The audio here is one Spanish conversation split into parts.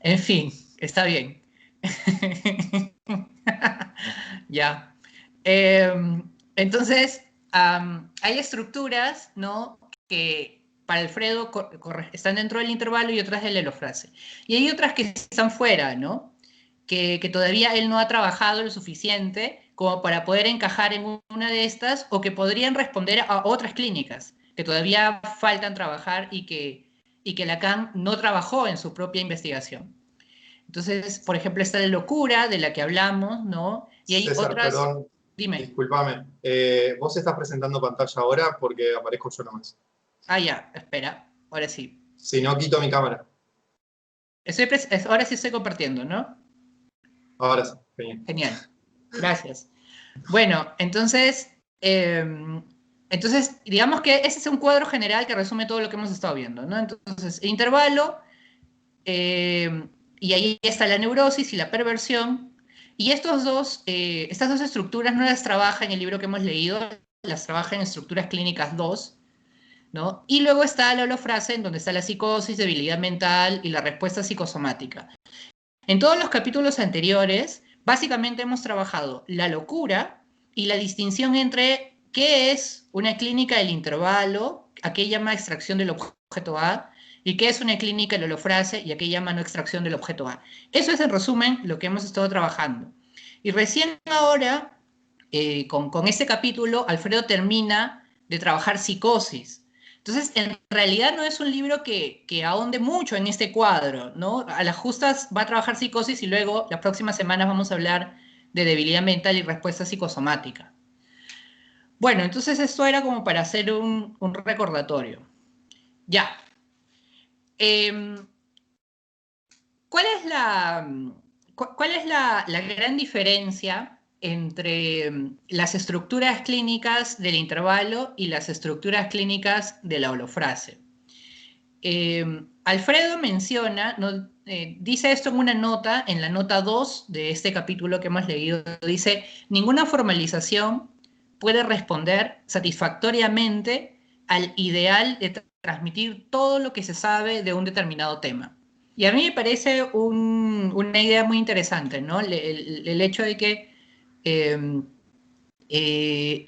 En fin, está bien. Ya. Entonces, hay estructuras, ¿no? Que para Alfredo están dentro del intervalo y otras del elofrase. Y hay otras que están fuera, ¿no? Que todavía él no ha trabajado lo suficiente como para poder encajar en una de estas o que podrían responder a otras clínicas que todavía faltan trabajar y que Lacan no trabajó en su propia investigación. Entonces, por ejemplo, está la locura de la que hablamos, ¿no? Y hay César, otras, perdón, dime. discúlpame. ¿Vos estás presentando pantalla ahora? Porque aparezco yo nomás. Ah, ya, espera, ahora sí. Si no, quito mi cámara. Ahora sí estoy compartiendo, ¿no? Ahora sí, genial. Genial, gracias. Bueno, entonces, digamos que ese es un cuadro general que resume todo lo que hemos estado viendo, ¿no? Entonces, intervalo, eh, y ahí está la neurosis y la perversión, y estas dos estructuras no las trabaja en el libro que hemos leído, las trabaja en Estructuras Clínicas 2, ¿no? Y luego está la holofrase, en donde está la psicosis, debilidad mental y la respuesta psicosomática. En todos los capítulos anteriores, básicamente hemos trabajado la locura y la distinción entre qué es una clínica del intervalo, a qué llama extracción del objeto A, y qué es una clínica del holofrase y a qué llama no extracción del objeto A. Eso es en resumen lo que hemos estado trabajando. Y recién ahora, con este capítulo, Alfredo termina de trabajar psicosis. Entonces, en realidad no es un libro que ahonde mucho en este cuadro, ¿no? A las justas va a trabajar psicosis y luego las próximas semanas vamos a hablar de debilidad mental y respuesta psicosomática. Bueno, entonces esto era como para hacer un recordatorio. Ya. Eh, ¿Cuál es la gran diferencia entre las estructuras clínicas del intervalo y las estructuras clínicas de la holofrase? Alfredo menciona, ¿no? Dice esto en una nota, en la nota 2 de este capítulo que hemos leído, dice, ninguna formalización puede responder satisfactoriamente al ideal de transmitir todo lo que se sabe de un determinado tema. Y a mí me parece una idea muy interesante, ¿no? El hecho de que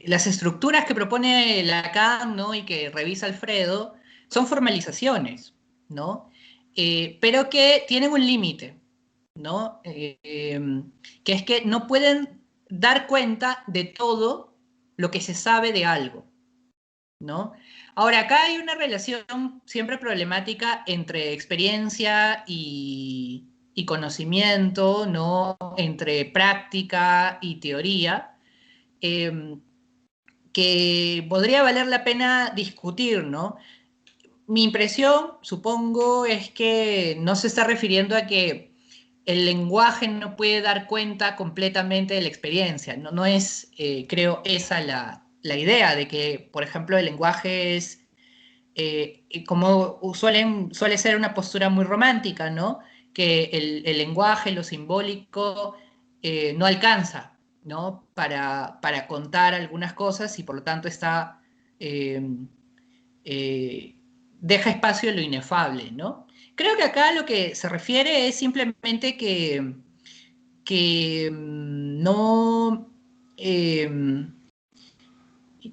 las estructuras que propone Lacan, ¿no? Y que revisa Alfredo son formalizaciones, ¿no? Pero que tienen un límite, ¿no? Que es que no pueden dar cuenta de todo lo que se sabe de algo, ¿no? Ahora, acá hay una relación siempre problemática entre experiencia y conocimiento, ¿no? Entre práctica y teoría, eh, que podría valer la pena discutir, ¿no? Mi impresión, supongo, es que no se está refiriendo a que el lenguaje no puede dar cuenta completamente de la experiencia. No, no es, creo, esa la idea de que, por ejemplo, el lenguaje es, como suele ser una postura muy romántica, ¿no? Que el lenguaje, lo simbólico, no alcanza, ¿no? Para contar algunas cosas y por lo tanto eh, eh, deja espacio a lo inefable, ¿no? Creo que acá lo que se refiere es simplemente que no... Eh,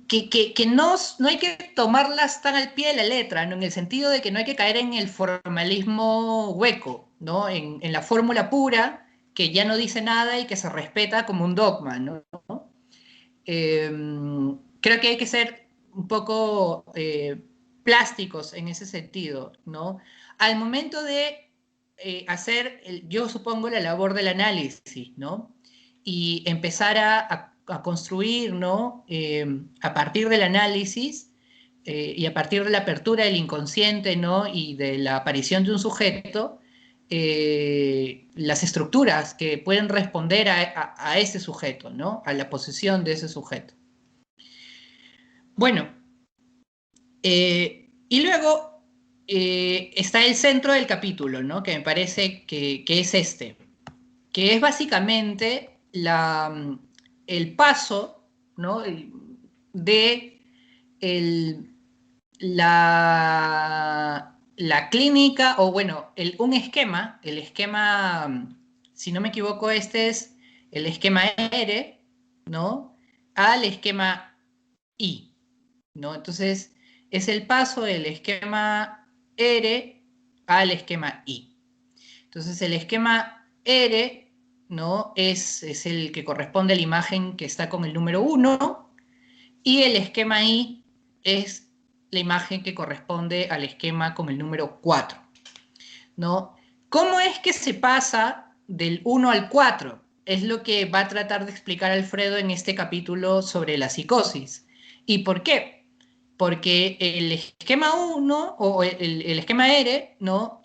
que no hay que tomarlas tan al pie de la letra, ¿no? En el sentido de que no hay que caer en el formalismo hueco, ¿no? En la fórmula pura, que ya no dice nada y que se respeta como un dogma, ¿no? Eh, Creo que hay que ser un poco plásticos en ese sentido, ¿no? Al momento de hacer, yo supongo, la labor del análisis, ¿no? Y empezar a construir, ¿no? A partir del análisis y a partir de la apertura del inconsciente, ¿no? Y de la aparición de un sujeto, las estructuras que pueden responder a ese sujeto, ¿no? A la posición de ese sujeto. Bueno, y luego está el centro del capítulo, ¿no? Que me parece que es este, que es básicamente el paso, ¿no? De el, la clínica, o bueno, un esquema, el esquema, si no me equivoco, este es el esquema R, ¿no? Al esquema I, ¿no? Entonces, es el paso del esquema R al esquema I. Entonces, el esquema R, ¿no? Es el que corresponde a la imagen que está con el número 1, y el esquema I es la imagen que corresponde al esquema con el número 4, ¿no? ¿Cómo es que se pasa del 1 al 4? Es lo que va a tratar de explicar Alfredo en este capítulo sobre la psicosis. ¿Y por qué? Porque el esquema 1 o el esquema R, ¿no?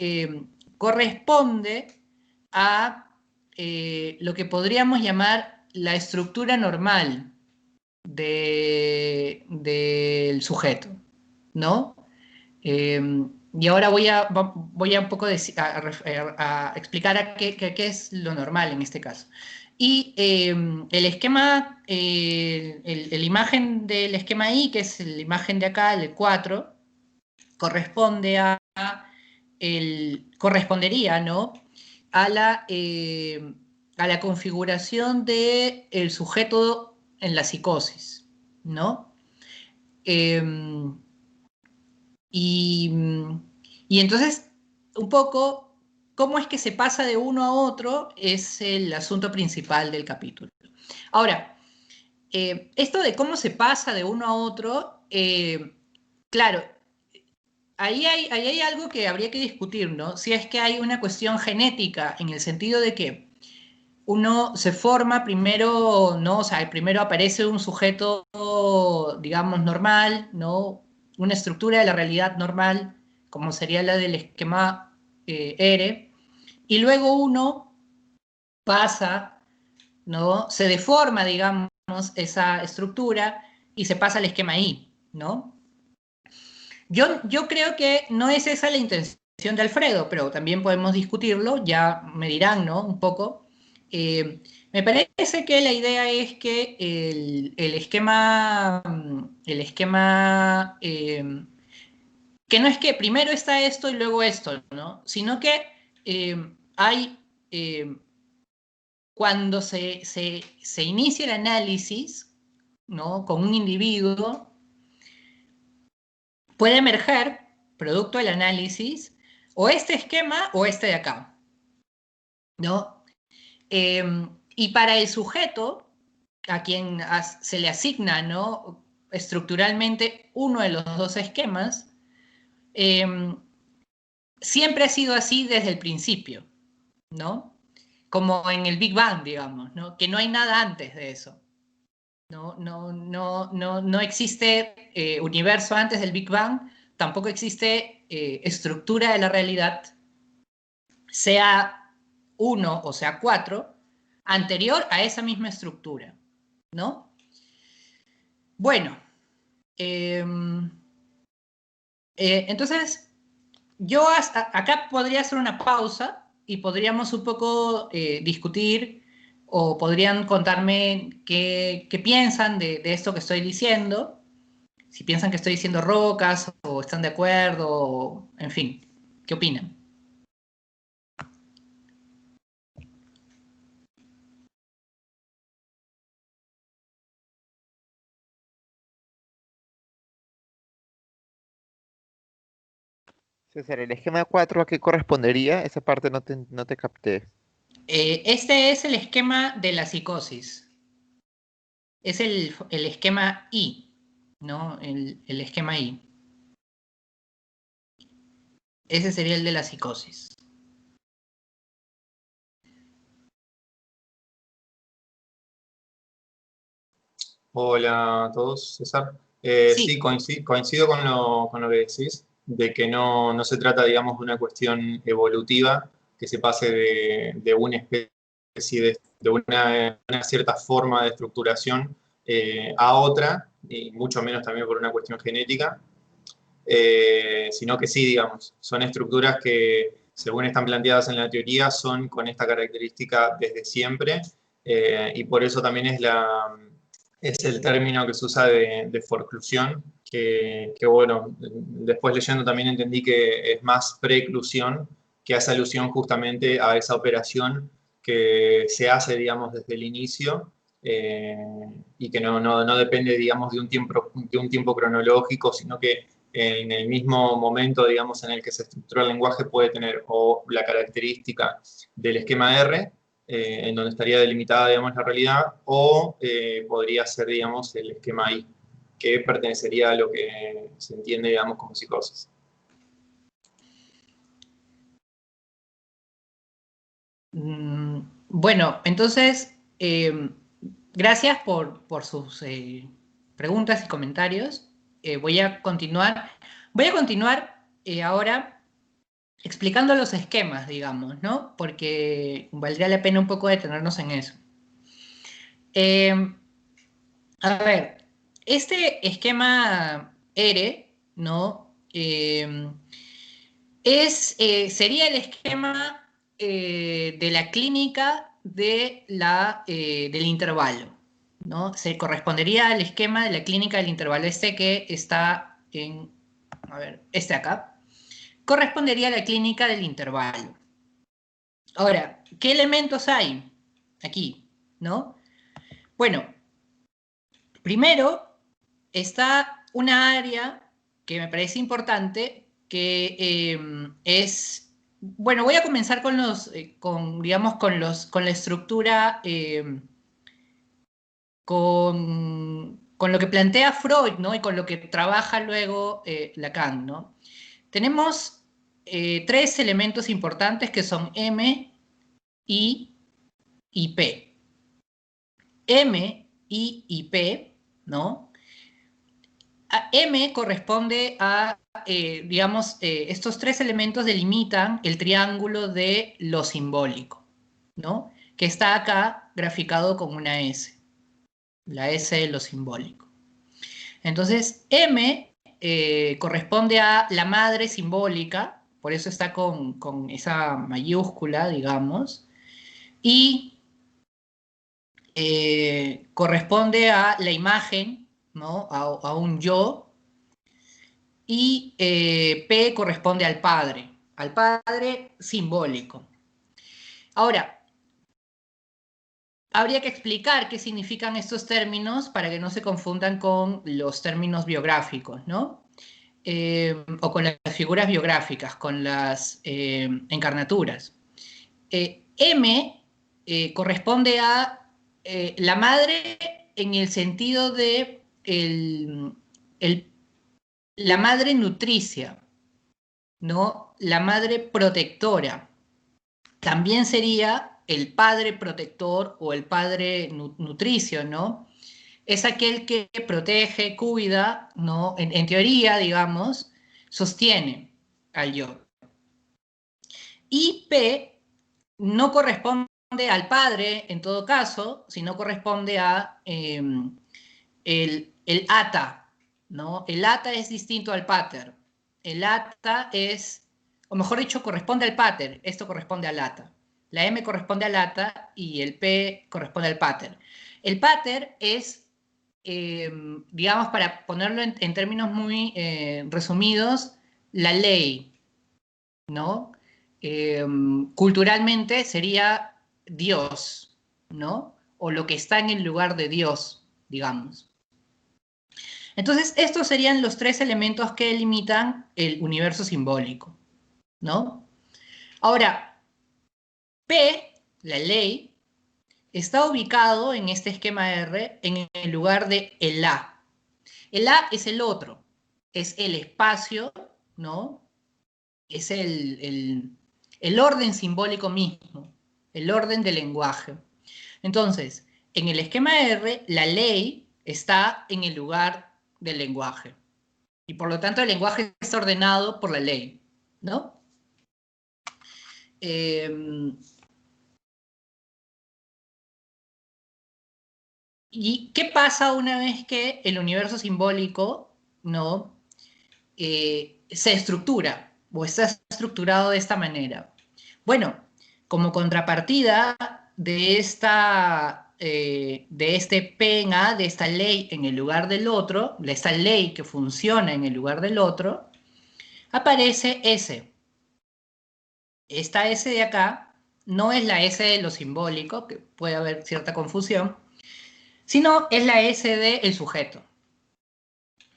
Corresponde a lo que podríamos llamar la estructura normal del sujeto, ¿no? Y ahora voy a un poco a explicar qué es lo normal en este caso. Y el esquema, la imagen del esquema I, que es la imagen de acá, el 4, correspondería, ¿no? a la configuración del sujeto en la psicosis, ¿no? Eh, y, y entonces, un poco, cómo es que se pasa de uno a otro es el asunto principal del capítulo. Ahora, esto de cómo se pasa de uno a otro, claro, ahí hay algo que habría que discutir, ¿no? Si es que hay una cuestión genética, en el sentido de que uno se forma primero, ¿no? O sea, primero aparece un sujeto, digamos, normal, ¿no? Una estructura de la realidad normal, como sería la del esquema R, y luego uno pasa, ¿no? Se deforma, digamos, esa estructura y se pasa al esquema I, ¿no? Yo creo que no es esa la intención de Alfredo, pero también podemos discutirlo, ya me dirán, ¿no? Un poco. Me parece que la idea es que el esquema, que no es que primero está esto y luego esto, ¿no? Sino que hay, eh, cuando se inicia el análisis, ¿no? Con un individuo, puede emerger, producto del análisis, o este esquema o este de acá, ¿no? Y para el sujeto, a quien se le asigna, ¿no? Estructuralmente uno de los dos esquemas, siempre ha sido así desde el principio, ¿no? Como en el Big Bang, digamos, ¿no? Que no hay nada antes de eso. No existe universo antes del Big Bang, tampoco existe estructura de la realidad, sea 1 o sea 4, anterior a esa misma estructura, ¿no? Bueno, entonces yo acá podría hacer una pausa y podríamos un poco discutir, o podrían contarme qué piensan de esto que estoy diciendo, si piensan que estoy diciendo rocas o están de acuerdo, o, en fin, ¿qué opinan? César, el esquema 4, ¿a qué correspondería? Esa parte no te capté. Este es el esquema de la psicosis. Es el esquema I, ¿no? El esquema I. Ese sería el de la psicosis. Hola a todos, César. Sí, Sí, coincido con lo que decís, de que no se trata, digamos, de una cuestión evolutiva, que se pase de una especie de una cierta forma de estructuración a otra, y mucho menos también por una cuestión genética, sino que sí, digamos, son estructuras que, según están planteadas en la teoría, son con esta característica desde siempre, y por eso también es Es el término que se usa de forclusión, que bueno, después leyendo también entendí que es más preclusión, que hace alusión justamente a esa operación que se hace, digamos, desde el inicio, eh, y que no depende, digamos, de un tiempo cronológico, sino que en el mismo momento, digamos, en el que se estructura el lenguaje puede tener o la característica del esquema R, en donde estaría delimitada, digamos, la realidad, o podría ser, digamos, el esquema I, que pertenecería a lo que se entiende, digamos, como psicosis. Bueno, entonces, gracias por sus preguntas y comentarios. Voy a continuar. Voy a continuar ahora explicando los esquemas, digamos, ¿no? Porque valdría la pena un poco detenernos en eso. A ver, este esquema R, ¿no? Sería el esquema de la clínica del intervalo, ¿no? Se correspondería al esquema de la clínica del intervalo. Este que está en, a ver, este acá, correspondería a la clínica del intervalo. Ahora, ¿qué elementos hay aquí, no? Bueno, primero está una área que me parece importante, que bueno, voy a comenzar con digamos, con la estructura, con lo que plantea Freud, ¿no? Y con lo que trabaja luego Lacan, ¿no? Tenemos tres elementos importantes que son M, I y P. M, I y P, ¿no? M corresponde a, digamos, estos tres elementos delimitan el triángulo de lo simbólico, ¿no? Que está acá graficado con una S, la S de lo simbólico. Entonces, M corresponde a la madre simbólica, por eso está con esa mayúscula, digamos, y corresponde a la imagen, ¿no? A un yo, y P corresponde al padre simbólico. Ahora, habría que explicar qué significan estos términos para que no se confundan con los términos biográficos, ¿no? O con las figuras biográficas, con las encarnaturas. M corresponde a la madre en el sentido de la madre nutricia, ¿no? La madre protectora. También sería el padre protector o el padre nutricio, ¿no? Es aquel que protege, cuida, ¿no? En teoría, digamos, sostiene al yo. Y P no corresponde al padre, en todo caso, sino corresponde a el ata, ¿no? El ata es distinto al pater. El ata es, o mejor dicho, corresponde al pater. Esto corresponde al ata. La M corresponde al ata y el P corresponde al pater. El pater es, digamos, para ponerlo en términos muy resumidos, la ley, ¿no? Culturalmente sería Dios, ¿no? O lo que está en el lugar de Dios, digamos. Entonces, estos serían los tres elementos que delimitan el universo simbólico, ¿no? Ahora, P, la ley, está ubicado en este esquema R en el lugar de el A. El A es el otro, es el espacio, ¿no? Es el orden simbólico mismo, el orden del lenguaje. Entonces, en el esquema R, la ley está en el lugar del lenguaje. Y por lo tanto el lenguaje está ordenado por la ley, ¿no? ¿Y qué pasa una vez que el universo simbólico, ¿no? Se estructura o está estructurado de esta manera? Bueno, como contrapartida de esta de este P en A, de esta ley en el lugar del otro, de esta ley que funciona en el lugar del otro, aparece S. Esta S de acá no es la S de lo simbólico, que puede haber cierta confusión, sino es la S del sujeto,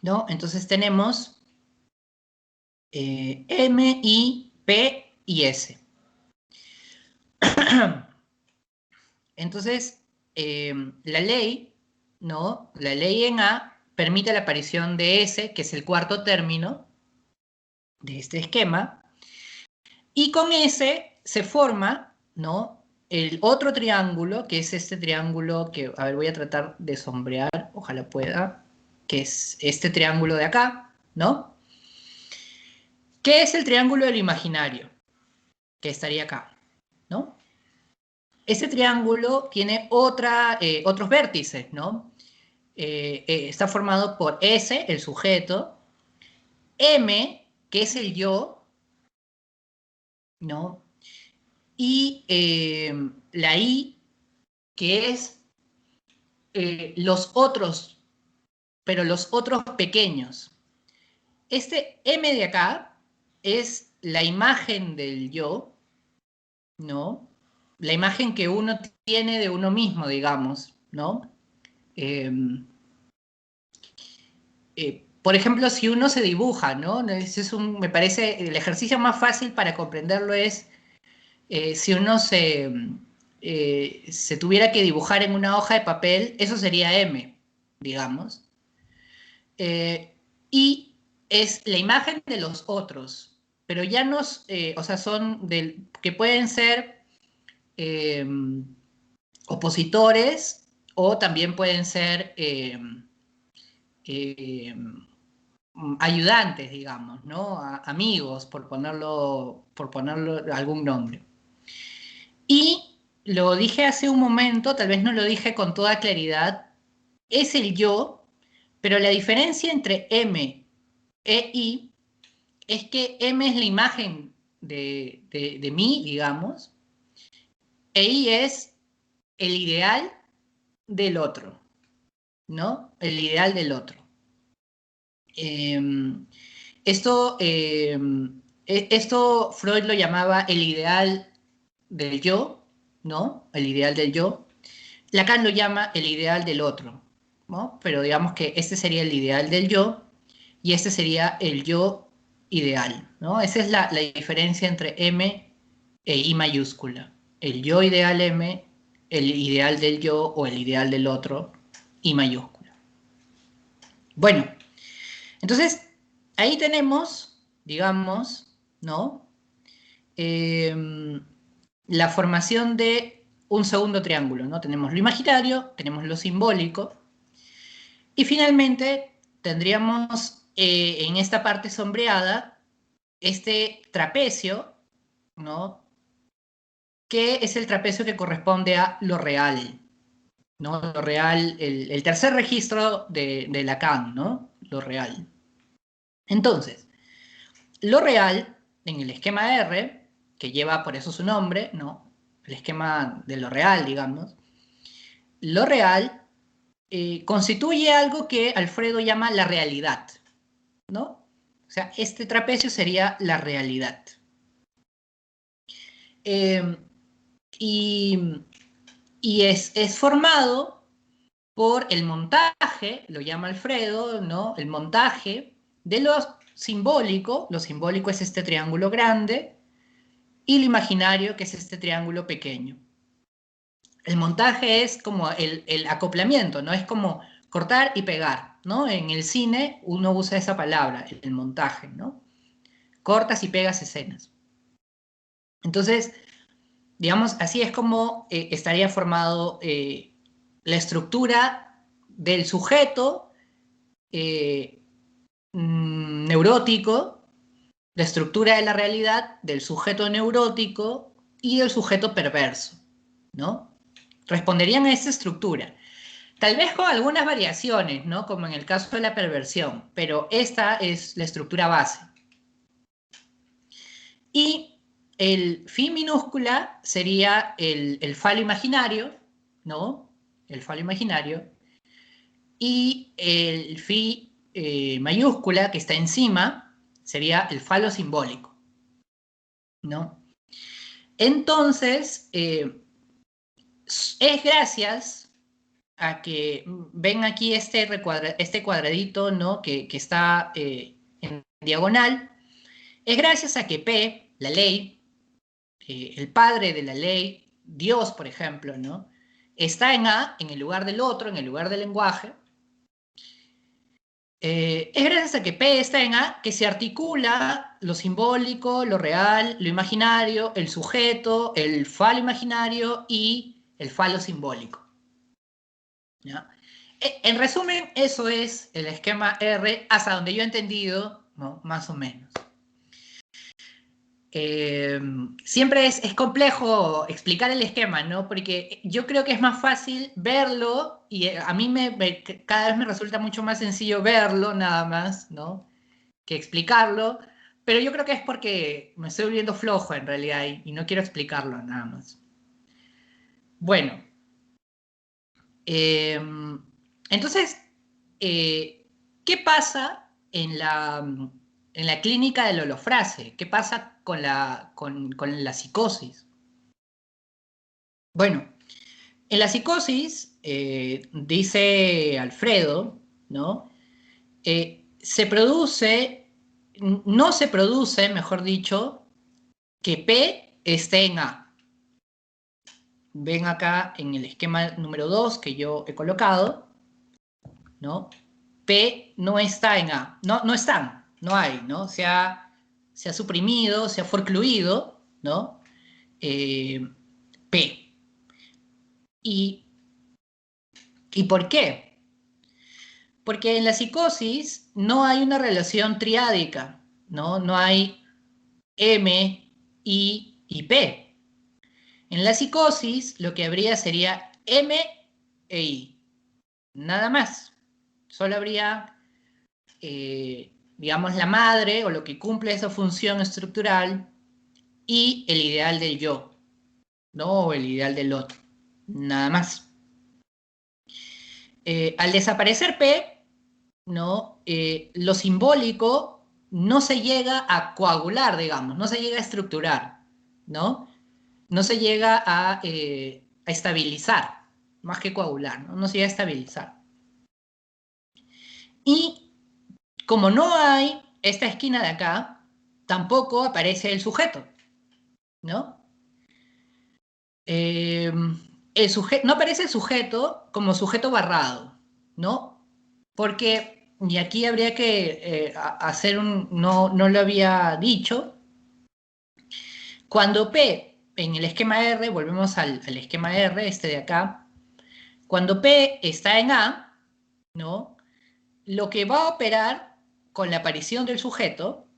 ¿no? Entonces tenemos M, I, P y S. Entonces, la ley, ¿no? La ley en A permite la aparición de S, que es el cuarto término de este esquema, y con S se forma, ¿no? El otro triángulo, que es este triángulo que, a ver, voy a tratar de sombrear, ojalá pueda, que es este triángulo de acá, ¿no? ¿Qué es el triángulo del imaginario? Que estaría acá, ¿no? Este triángulo tiene otros vértices, ¿no? Está formado por S, el sujeto, M, que es el yo, ¿no? Y la I, que es los otros, pero los otros pequeños. Este M de acá es la imagen del yo, ¿no? La imagen que uno tiene de uno mismo, digamos, ¿no? Por ejemplo, si uno se dibuja, ¿no? Me parece, el ejercicio más fácil para comprenderlo es si uno se tuviera que dibujar en una hoja de papel, eso sería M, digamos. Y es la imagen de los otros, pero ya o sea, que pueden ser eh, opositores o también pueden ser eh, ayudantes, digamos, ¿no? Amigos, por ponerlo algún nombre. Y lo dije hace un momento, tal vez no lo dije con toda claridad, es el yo, pero la diferencia entre M e I es que M es la imagen de mí, digamos, e I es el ideal del otro, ¿no? El ideal del otro. Esto Freud lo llamaba el ideal del yo, ¿no? El ideal del yo. Lacan lo llama el ideal del otro, ¿no? Pero digamos que este sería el ideal del yo y este sería el yo ideal, ¿no? Esa es la diferencia entre M e I mayúscula. El yo ideal M, el ideal del yo o el ideal del otro, I mayúscula. Bueno, entonces ahí tenemos, digamos, ¿no? La formación de un segundo triángulo, ¿no? Tenemos lo imaginario, tenemos lo simbólico, y finalmente tendríamos en esta parte sombreada este trapecio, ¿no? Que es el trapecio que corresponde a lo real, ¿no? Lo real, el tercer registro de Lacan, ¿no? Lo real. Entonces, lo real, en el esquema R, que lleva por eso su nombre, ¿no? El esquema de lo real, digamos. Lo real constituye algo que Alfredo llama la realidad, ¿no? O sea, este trapecio sería la realidad. Y es formado por el montaje, lo llama Alfredo, ¿no? El montaje de lo simbólico es este triángulo grande, y lo imaginario, que es este triángulo pequeño. El montaje es como el acoplamiento, ¿no? Es como cortar y pegar, ¿no? En el cine uno usa esa palabra, el montaje, ¿no? Cortas y pegas escenas. Entonces, digamos, así es como estaría formado la estructura del sujeto neurótico, la estructura de la realidad del sujeto neurótico y del sujeto perverso, ¿no? Responderían a esta estructura. Tal vez con algunas variaciones, ¿no? Como en el caso de la perversión, pero esta es la estructura base. Y el phi minúscula sería el falo imaginario, ¿no? el falo imaginario, y el phi mayúscula que está encima sería el falo simbólico, ¿no? Entonces, es gracias a que ven aquí este cuadradito, ¿no? que está en diagonal, es gracias a que P, la ley, el padre de la ley, Dios, por ejemplo, ¿no? Está en A, en el lugar del otro, en el lugar del lenguaje. Es gracias a que P está en A que se articula lo simbólico, lo real, lo imaginario, el sujeto, el falo imaginario y el falo simbólico, ¿ya? En resumen, eso es el esquema R, hasta donde yo he entendido, ¿no? Más o menos. Siempre es complejo explicar el esquema, ¿no? Porque yo creo que es más fácil verlo y a mí cada vez me resulta mucho más sencillo verlo nada más, ¿no? Que explicarlo, pero yo creo que es porque me estoy volviendo flojo en realidad y no quiero explicarlo nada más. Bueno, entonces, ¿qué pasa en la clínica del holofrase? ¿Qué pasa con la psicosis? Bueno, en la psicosis, dice Alfredo, ¿no? No se produce, mejor dicho, que P esté en A. Ven acá en el esquema número 2 que yo he colocado, ¿no? P no está en A. No están, no hay, ¿no? Se ha suprimido, se ha forcluido, ¿no? P. ¿Y por qué? Porque en la psicosis no hay una relación triádica, ¿no? No hay M, I y P. En la psicosis lo que habría sería M e I. Nada más. Solo habría, digamos, la madre o lo que cumple esa función estructural y el ideal del yo, ¿no? O el ideal del otro. Nada más. Al desaparecer P, ¿no? Lo simbólico no se llega a coagular, digamos, no se llega a estructurar, ¿no? No se llega a estabilizar, más que coagular, ¿no? No se llega a estabilizar. Y como no hay esta esquina de acá, tampoco aparece el sujeto, ¿no? No aparece el sujeto como sujeto barrado, ¿no? Porque, y aquí habría que hacer no lo había dicho, cuando P en el esquema R, volvemos al esquema R, este de acá, cuando P está en A, ¿no? Lo que va a operar con la aparición del sujeto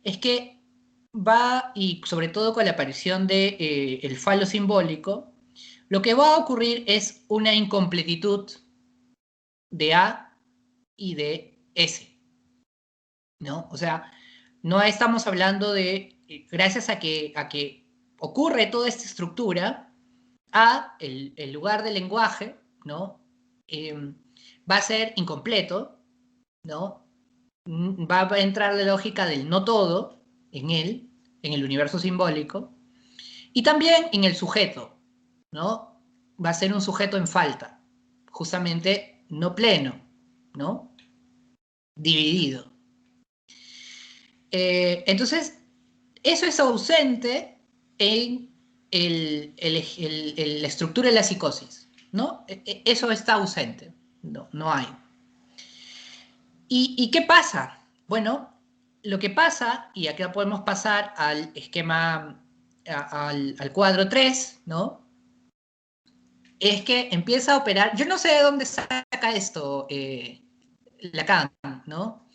es que va, y sobre todo con la aparición de el falo simbólico, lo que va a ocurrir es una incompletitud de A y de S, ¿no? O sea, no estamos hablando de, gracias a que ocurre toda esta estructura, A, el lugar del lenguaje, ¿no? Va a ser incompleto, ¿no? Va a entrar la lógica del no todo en él, en el universo simbólico, y también en el sujeto, ¿no? Va a ser un sujeto en falta, justamente no pleno, ¿no? Dividido. Entonces, eso es ausente en la estructura de la psicosis, ¿no? Eso está ausente, no hay. ¿Y qué pasa? Bueno, lo que pasa, y acá podemos pasar al esquema, al cuadro 3, ¿no? Es que empieza a operar, yo no sé de dónde saca esto Lacan, ¿no?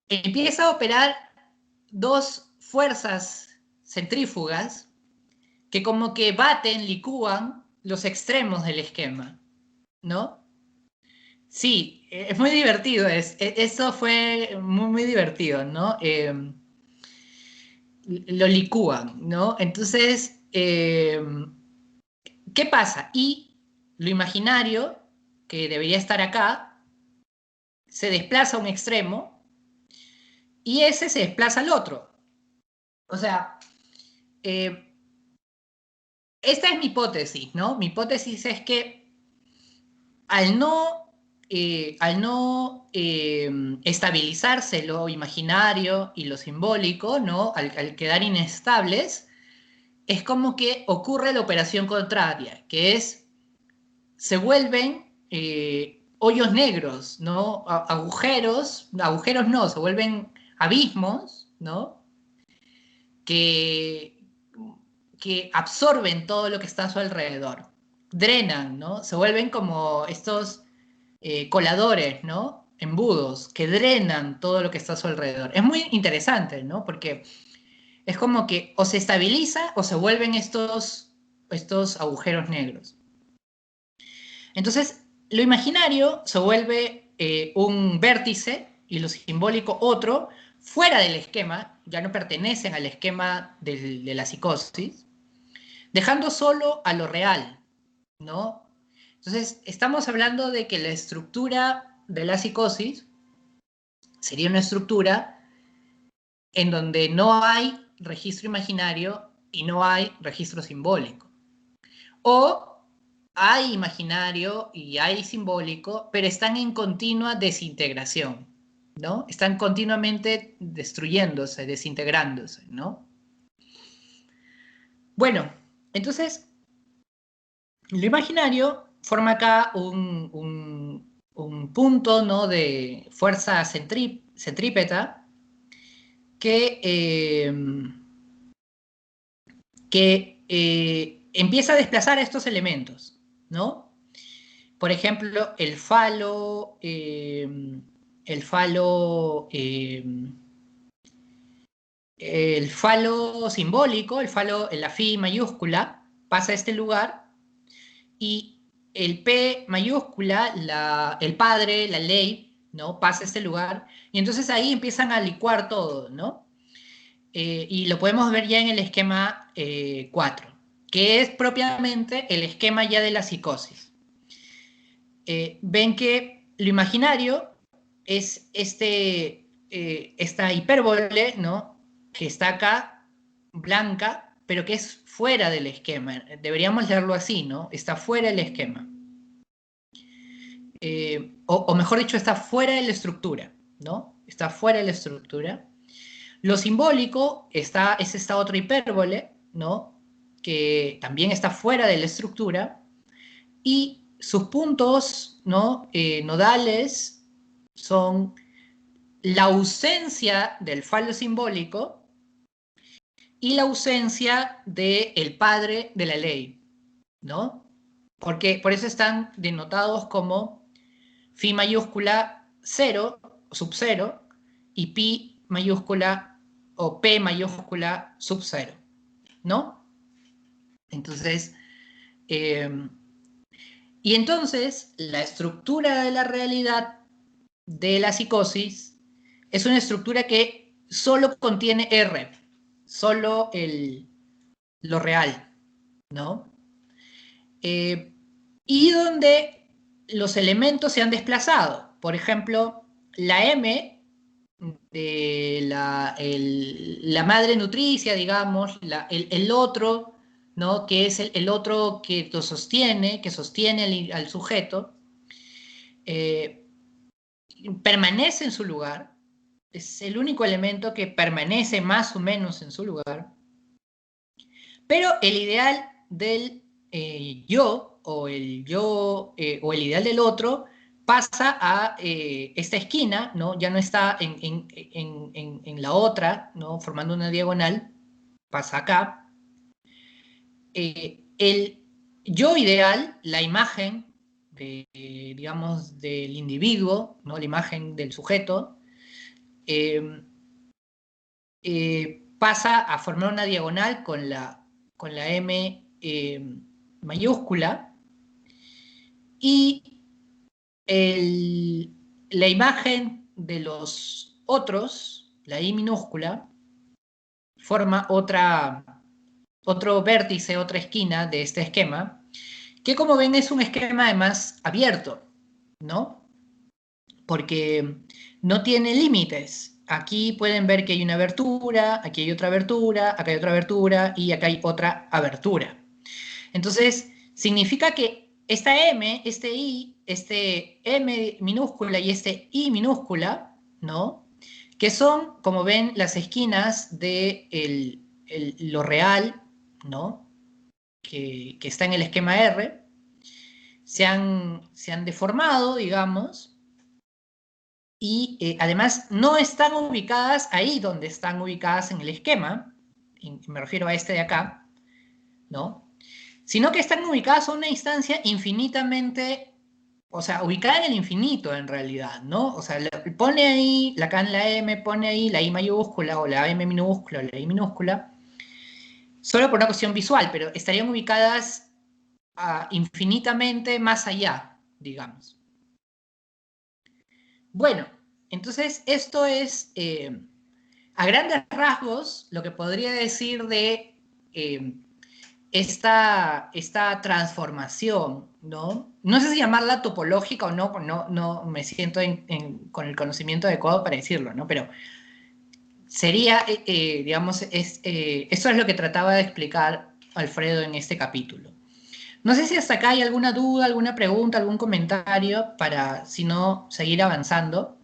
Empieza a operar dos fuerzas centrífugas que como que baten, licúan los extremos del esquema, ¿no? Sí, es muy divertido, eso fue muy, muy divertido, ¿no? Lo licúan, ¿no? Entonces, ¿qué pasa? Y lo imaginario, que debería estar acá, se desplaza a un extremo y ese se desplaza al otro. O sea, esta es mi hipótesis, ¿no? Mi hipótesis es que al no estabilizarse lo imaginario y lo simbólico, ¿no? Al quedar inestables, es como que ocurre la operación contraria, que es, se vuelven hoyos negros, ¿no? Agujeros no, se vuelven abismos, ¿no? Que, que absorben todo lo que está a su alrededor, drenan, ¿no? Se vuelven como estos coladores, ¿no? Embudos que drenan todo lo que está a su alrededor. Es muy interesante, ¿no? Porque es como que o se estabiliza o se vuelven estos agujeros negros. Entonces, lo imaginario se vuelve un vértice y lo simbólico otro, fuera del esquema, ya no pertenecen al esquema de la psicosis, dejando solo a lo real, ¿no? Entonces, estamos hablando de que la estructura de la psicosis sería una estructura en donde no hay registro imaginario y no hay registro simbólico. O hay imaginario y hay simbólico, pero están en continua desintegración, ¿no? Están continuamente destruyéndose, desintegrándose, ¿no? Bueno, entonces, lo imaginario forma acá un punto, ¿no? De fuerza centrípeta que empieza a desplazar estos elementos, ¿no? Por ejemplo, el falo simbólico, la phi mayúscula, pasa a este lugar y el P mayúscula, el padre, la ley, ¿no? Pasa a este lugar y entonces ahí empiezan a licuar todo, ¿no? Y lo podemos ver ya en el esquema 4, que es propiamente el esquema ya de la psicosis. Ven que lo imaginario es esta hipérbole, ¿no? Que está acá, blanca, pero que es fuera del esquema. Deberíamos leerlo así, ¿no? Está fuera del esquema. O mejor dicho, está fuera de la estructura, ¿no? Está fuera de la estructura. Lo simbólico es esta otra hipérbole, ¿no? Que también está fuera de la estructura. Y sus puntos, ¿no? Nodales son la ausencia del falo simbólico y la ausencia del padre de la ley, ¿no? Porque por eso están denotados como phi mayúscula 0, sub 0, y pi mayúscula o p mayúscula sub 0, ¿no? Entonces, y entonces la estructura de la realidad de la psicosis es una estructura que solo contiene R, solo lo real, ¿no? Y donde los elementos se han desplazado. Por ejemplo, la M de la madre nutricia, digamos, el otro, ¿no? Que es el otro que lo sostiene, que sostiene al sujeto, permanece en su lugar, es el único elemento que permanece más o menos en su lugar, pero el ideal del yo o el ideal del otro pasa a esta esquina, ¿no? Ya no está en la otra, ¿no? Formando una diagonal, pasa acá. El yo ideal, la imagen digamos, del individuo, ¿no? La imagen del sujeto, pasa a formar una diagonal con la M mayúscula y la imagen de los otros, la I minúscula, forma otro vértice, otra esquina de este esquema, que como ven es un esquema además abierto, ¿no? Porque no tiene límites. Aquí pueden ver que hay una abertura, aquí hay otra abertura, acá hay otra abertura y acá hay otra abertura. Entonces, significa que esta M, este I, este M minúscula y este I minúscula, ¿no? Que son, como ven, las esquinas de lo real, ¿no? Que está en el esquema R, se han deformado, digamos, y además no están ubicadas ahí donde están ubicadas en el esquema, me refiero a este de acá, ¿no? Sino que están ubicadas a una distancia infinitamente, o sea, ubicada en el infinito en realidad, ¿no? O sea, pone ahí, acá en la M, pone ahí la I mayúscula o la M minúscula o la I minúscula, solo por una cuestión visual, pero estarían ubicadas infinitamente más allá, digamos. Bueno, entonces esto es, a grandes rasgos, lo que podría decir de esta transformación, ¿no? No sé si llamarla topológica o no, no me siento con el conocimiento adecuado para decirlo, ¿no? Pero sería, digamos, eso es lo que trataba de explicar Alfredo en este capítulo. No sé si hasta acá hay alguna duda, alguna pregunta, algún comentario para, si no, seguir avanzando.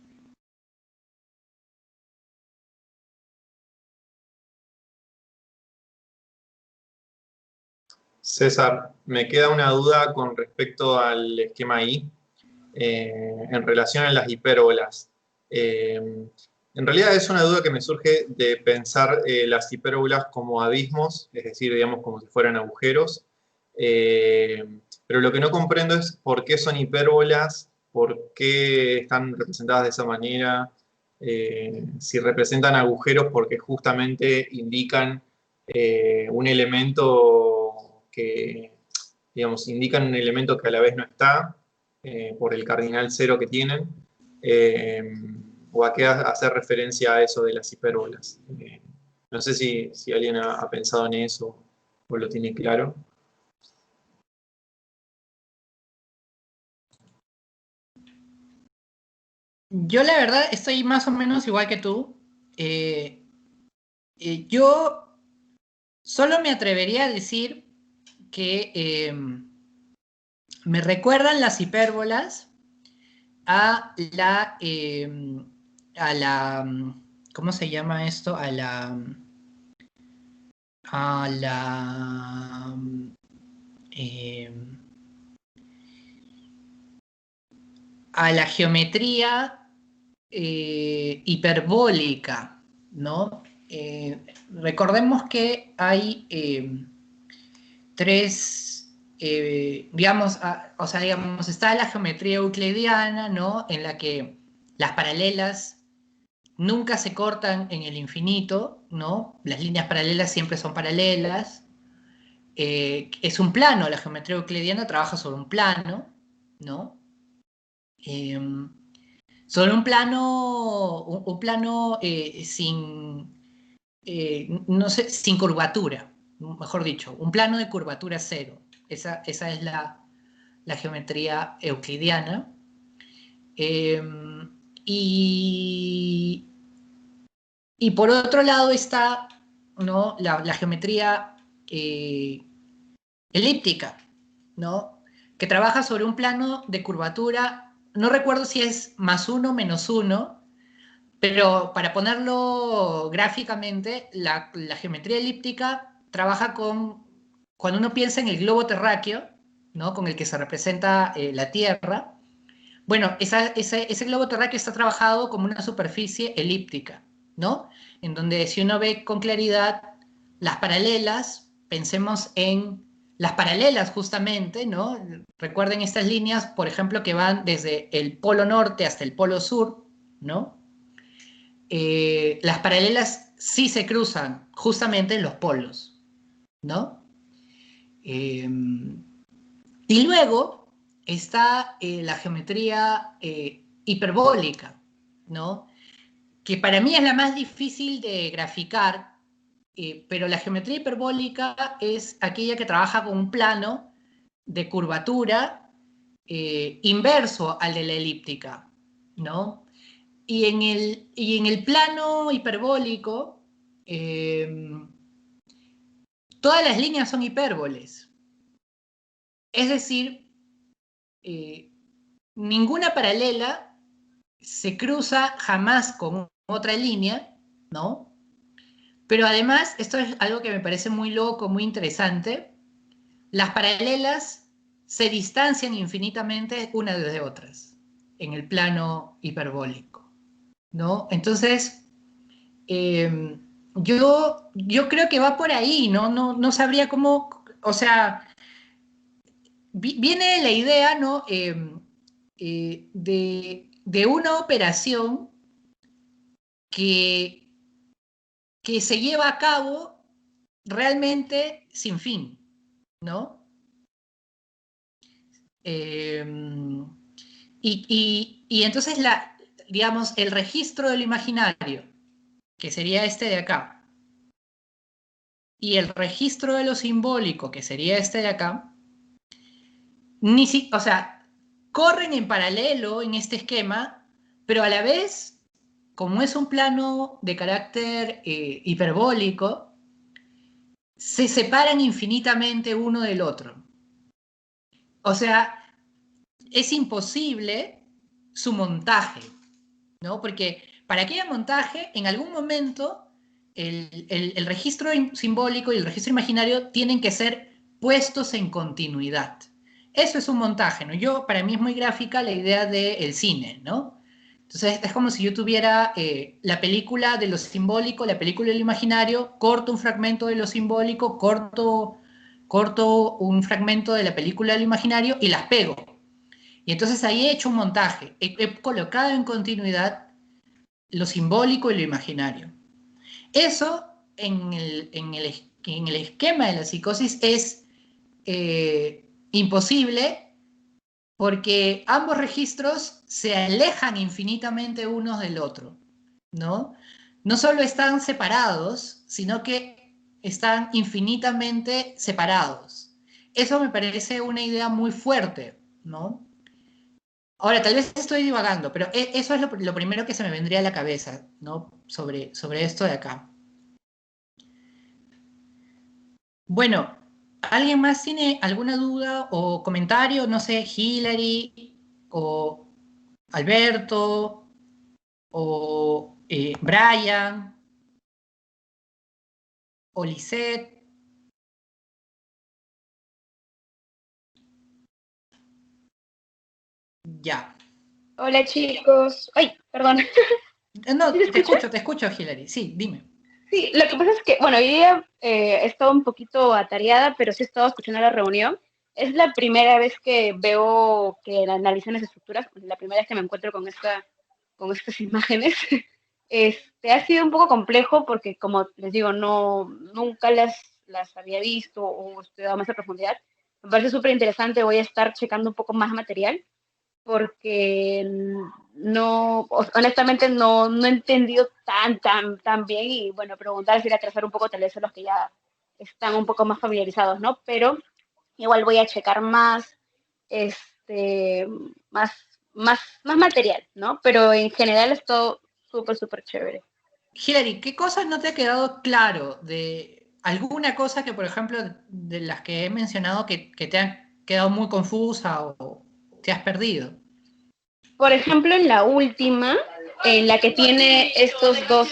César, me queda una duda con respecto al esquema I, en relación a las hipérbolas. En realidad es una duda que me surge de pensar las hipérbolas como abismos, es decir, digamos como si fueran agujeros. Pero lo que no comprendo es por qué son hipérbolas, por qué están representadas de esa manera, si representan agujeros porque justamente indican un elemento que, digamos, indican un elemento que a la vez no está, por el cardinal cero que tienen, o a qué hacer referencia a eso de las hipérbolas. No sé si alguien ha pensado en eso o lo tiene claro. Yo la verdad estoy más o menos igual que tú. Yo solo me atrevería a decir que me recuerdan las hipérbolas a la, ¿cómo se llama esto? A la, eh, a la geometría hiperbólica, ¿no? Recordemos que hay tres, digamos, o sea, digamos, está la geometría euclidiana, ¿no? En la que las paralelas nunca se cortan en el infinito, ¿no? Las líneas paralelas siempre son paralelas. Es un plano, la geometría euclidiana trabaja sobre un plano, ¿no? Eh, sobre un plano sin, no sé, sin curvatura, mejor dicho, un plano de curvatura cero. Esa es la geometría euclidiana. Eh, y, y por otro lado está, ¿no? la geometría elíptica, ¿no? Que trabaja sobre un plano de curvatura, no recuerdo si es +1 o -1, pero para ponerlo gráficamente, la geometría elíptica trabaja con, cuando uno piensa en el globo terráqueo, ¿no? Con el que se representa la Tierra, bueno, ese globo terráqueo está trabajado como una superficie elíptica, ¿no? En donde si uno ve con claridad las paralelas, pensemos en las paralelas justamente, ¿no? Recuerden estas líneas, por ejemplo, que van desde el polo norte hasta el polo sur, ¿no? Las paralelas sí se cruzan justamente en los polos, ¿no? Y luego está la geometría hiperbólica, ¿no? Que para mí es la más difícil de graficar, pero la geometría hiperbólica es aquella que trabaja con un plano de curvatura inverso al de la elíptica, ¿no? Y en el plano hiperbólico, todas las líneas son hipérboles. Es decir, ninguna paralela se cruza jamás con otra línea, ¿no? Pero además, esto es algo que me parece muy loco, muy interesante, las paralelas se distancian infinitamente unas de otras en el plano hiperbólico, ¿no? Entonces, yo creo que va por ahí, ¿no? No sabría cómo, o sea, viene la idea, ¿no? De una operación que, que se lleva a cabo realmente sin fin, ¿no? Y entonces, digamos, el registro de lo imaginario, que sería este de acá, y el registro de lo simbólico, que sería este de acá, o sea, corren en paralelo en este esquema, pero a la vez, como es un plano de carácter hiperbólico, se separan infinitamente uno del otro. O sea, es imposible su montaje, ¿no? Porque para que haya montaje, en algún momento el registro simbólico y el registro imaginario tienen que ser puestos en continuidad. Eso es un montaje, ¿no? Para mí es muy gráfica la idea del cine, ¿no? Entonces es como si yo tuviera la película de lo simbólico, la película de lo imaginario, corto un fragmento de lo simbólico, corto un fragmento de la película de lo imaginario y las pego. Y entonces ahí he hecho un montaje, he colocado en continuidad lo simbólico y lo imaginario. Eso en el esquema de la psicosis es imposible porque ambos registros se alejan infinitamente unos del otro, ¿no? No solo están separados, sino que están infinitamente separados. Eso me parece una idea muy fuerte, ¿no? Ahora, tal vez estoy divagando, pero eso es lo primero que se me vendría a la cabeza, ¿no? Sobre esto de acá. Bueno, ¿alguien más tiene alguna duda o comentario? No sé, Hillary o Alberto o Brian o Lisette. Ya. Hola chicos. Ay, perdón. ¿Sí No, se escucha? te escucho, Hillary. Sí, dime. Sí, lo que pasa es que, bueno, hoy día he estado un poquito atareada, pero sí he estado escuchando la reunión. Es la primera vez que veo que analizan las estructuras, la primera vez que me encuentro con estas imágenes. Ha sido un poco complejo porque, como les digo, nunca las había visto o estudiado más a profundidad. Me parece súper interesante, voy a estar checando un poco más material porque honestamente no he entendido tan bien y bueno, preguntar si ir a trazar un poco tal vez a los que ya están un poco más familiarizados, ¿no? Pero igual voy a checar más, este, más, más material, ¿no? Pero en general es todo súper chévere. Hillary, ¿qué cosas no te ha quedado claro de alguna cosa que, por ejemplo, de las que he mencionado que te han quedado muy confusa o te has perdido? Por ejemplo, en la última, en la que tiene estos dos,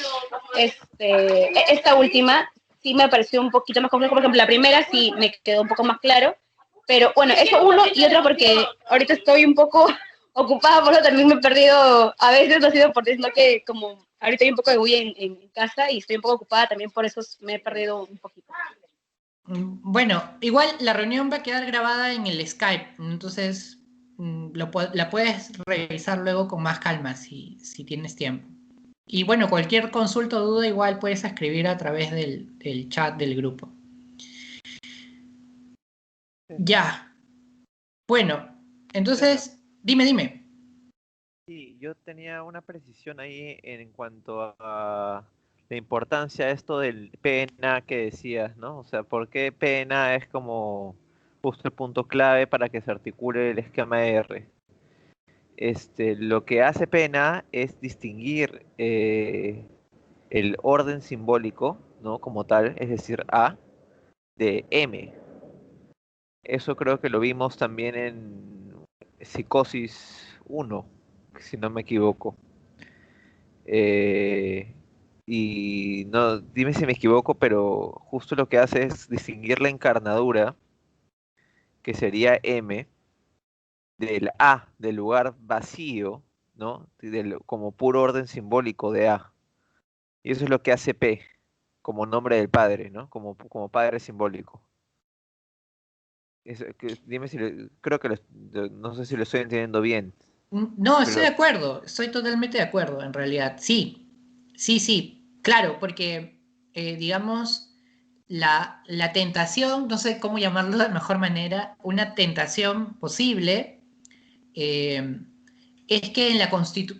esta última sí me pareció un poquito más complejo. Por ejemplo, la primera sí me quedó un poco más claro, pero bueno, eso uno y otro porque ahorita estoy un poco ocupada, por eso también me he perdido, a veces no ha sido por eso, sino que como ahorita hay un poco de bulla en casa y estoy un poco ocupada, también por eso me he perdido un poquito. Bueno, igual la reunión va a quedar grabada en el Skype, entonces la puedes revisar luego con más calma si tienes tiempo. Y bueno, cualquier consulta o duda igual puedes escribir a través del chat del grupo. Ya, bueno, entonces, dime. Sí, yo tenía una precisión ahí en cuanto a la importancia de esto del pena que decías, ¿no? O sea, ¿por qué pena es como justo el punto clave para que se articule el esquema R. Lo que hace pena es distinguir el orden simbólico, ¿no? Como tal, es decir, A, de M. Eso creo que lo vimos también en Psicosis 1, si no me equivoco. Eh, y no, dime si me equivoco, pero justo lo que hace es distinguir la encarnadura, que sería M, del A, del lugar vacío, ¿no? Como puro orden simbólico de A. Y eso es lo que hace P, como nombre del padre, ¿no? Como padre simbólico. Dime si creo que no sé si lo estoy entendiendo bien, No, estoy pero de acuerdo, estoy totalmente de acuerdo, en realidad. Sí, sí, sí, claro, porque, digamos, la tentación, no sé cómo llamarlo de mejor manera, una tentación posible, eh, es que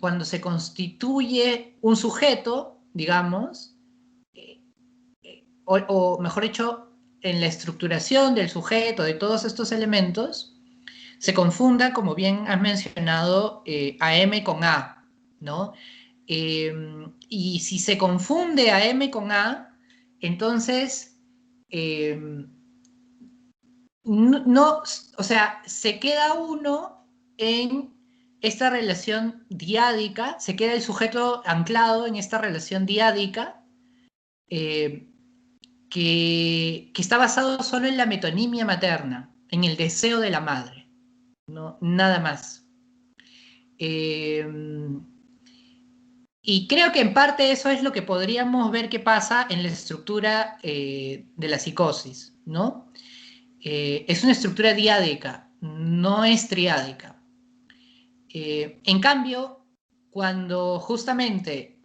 cuando se constituye un sujeto, digamos, eh, o mejor dicho, en la estructuración del sujeto, de todos estos elementos, se confunda, como bien has mencionado, AM con A, ¿no? Y si se confunde AM con A, entonces no, o sea, se queda uno en esta relación diádica, se queda el sujeto anclado en esta relación diádica eh, que está basado solo en la metonimia materna, en el deseo de la madre, ¿no? Nada más. Eh, y creo que en parte eso es lo que podríamos ver que pasa en la estructura de la psicosis, ¿no? Es una estructura diádica, no es triádica. En cambio, cuando justamente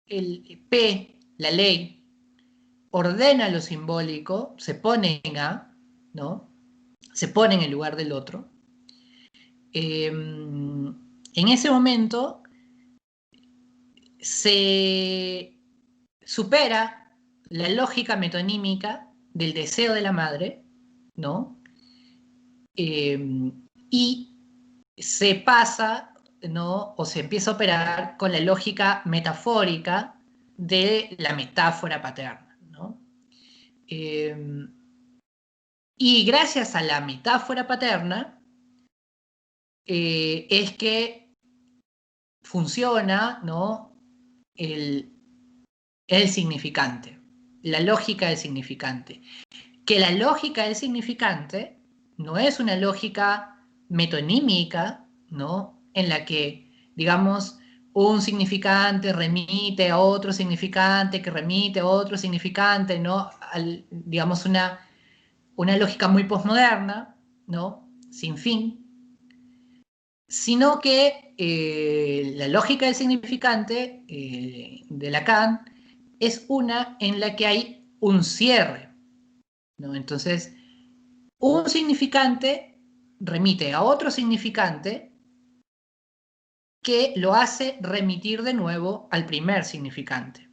el P, la ley, ordena lo simbólico, se pone en A, ¿no? Se pone en el lugar del otro. En ese momento se supera la lógica metonímica del deseo de la madre, ¿no? Y se pasa, ¿no? O se empieza a operar con la lógica metafórica de la metáfora paterna, ¿no? Y gracias a la metáfora paterna es que funciona, ¿no? El significante, la lógica del significante. Que la lógica del significante no es una lógica metonímica, ¿no? En la que, digamos, un significante remite a otro significante, que remite a otro significante, ¿no? Digamos, una lógica muy posmoderna, ¿no? Sin fin, sino que la lógica del significante de Lacan es una en la que hay un cierre, ¿no? Entonces, un significante remite a otro significante que lo hace remitir de nuevo al primer significante,